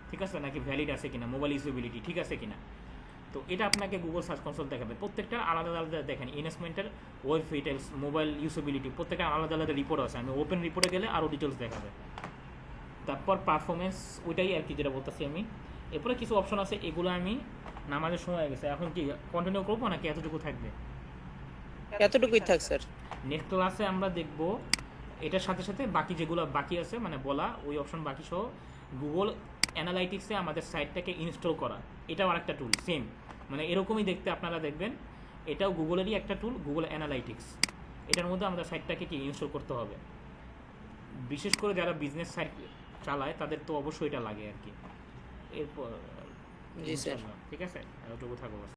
ঠিক আছে, নাকি ভ্যালিড আছে কিনা, মোবাইল ইউজেবিলিটি ঠিক আছে কিনা। তো এটা আপনাকে গুগল সার্চ কনসোল দেখাবে, প্রত্যেকটার আলাদা আলাদা দেখেন, ইনভেস্টমেন্টের ওয়েব ডিটেলস, মোবাইল ইউজেবিলিটি, প্রত্যেকটা আলাদা আলাদা রিপোর্ট আছে। আমি ওপেন রিপোর্টে গেলে আরও ডিটেলস দেখাবে। তারপর পারফরমেন্স, ওইটাই আর কি যেটা বলতেছি আমি। এরপরে কিছু অপশন আছে, এগুলো আমি নামাজের সময় হয়ে গেছে, এখন কি কন্টিনিউ করবো নাকি এতটুকু থাকবে? এতটুকুই থাক স্যার। নেক্সট ক্লাসে আমরা দেখব এটার সাথে সাথে বাকি যেগুলো বাকি আছে, মানে বলা ওই অপশন বাকি সহ গুগল অ্যানালাইটিক্সে আমাদের সাইটটাকে ইনস্টল করা, এটাও আরেকটা টুল সেম, মানে এরকমই দেখতে আপনারা দেখবেন। এটাও গুগলেরই একটা টুল, গুগল অ্যানালাইটিক্স। এটার মধ্যে আমাদের সাইটটাকে কি ইনস্টল করতে হবে, বিশেষ করে যারা বিজনেস সাইট চালায় তাদের তো অবশ্যই এটা লাগে আর কি। এরপর জি স্যার। ঠিক আছে, এতটুকু থাকবো।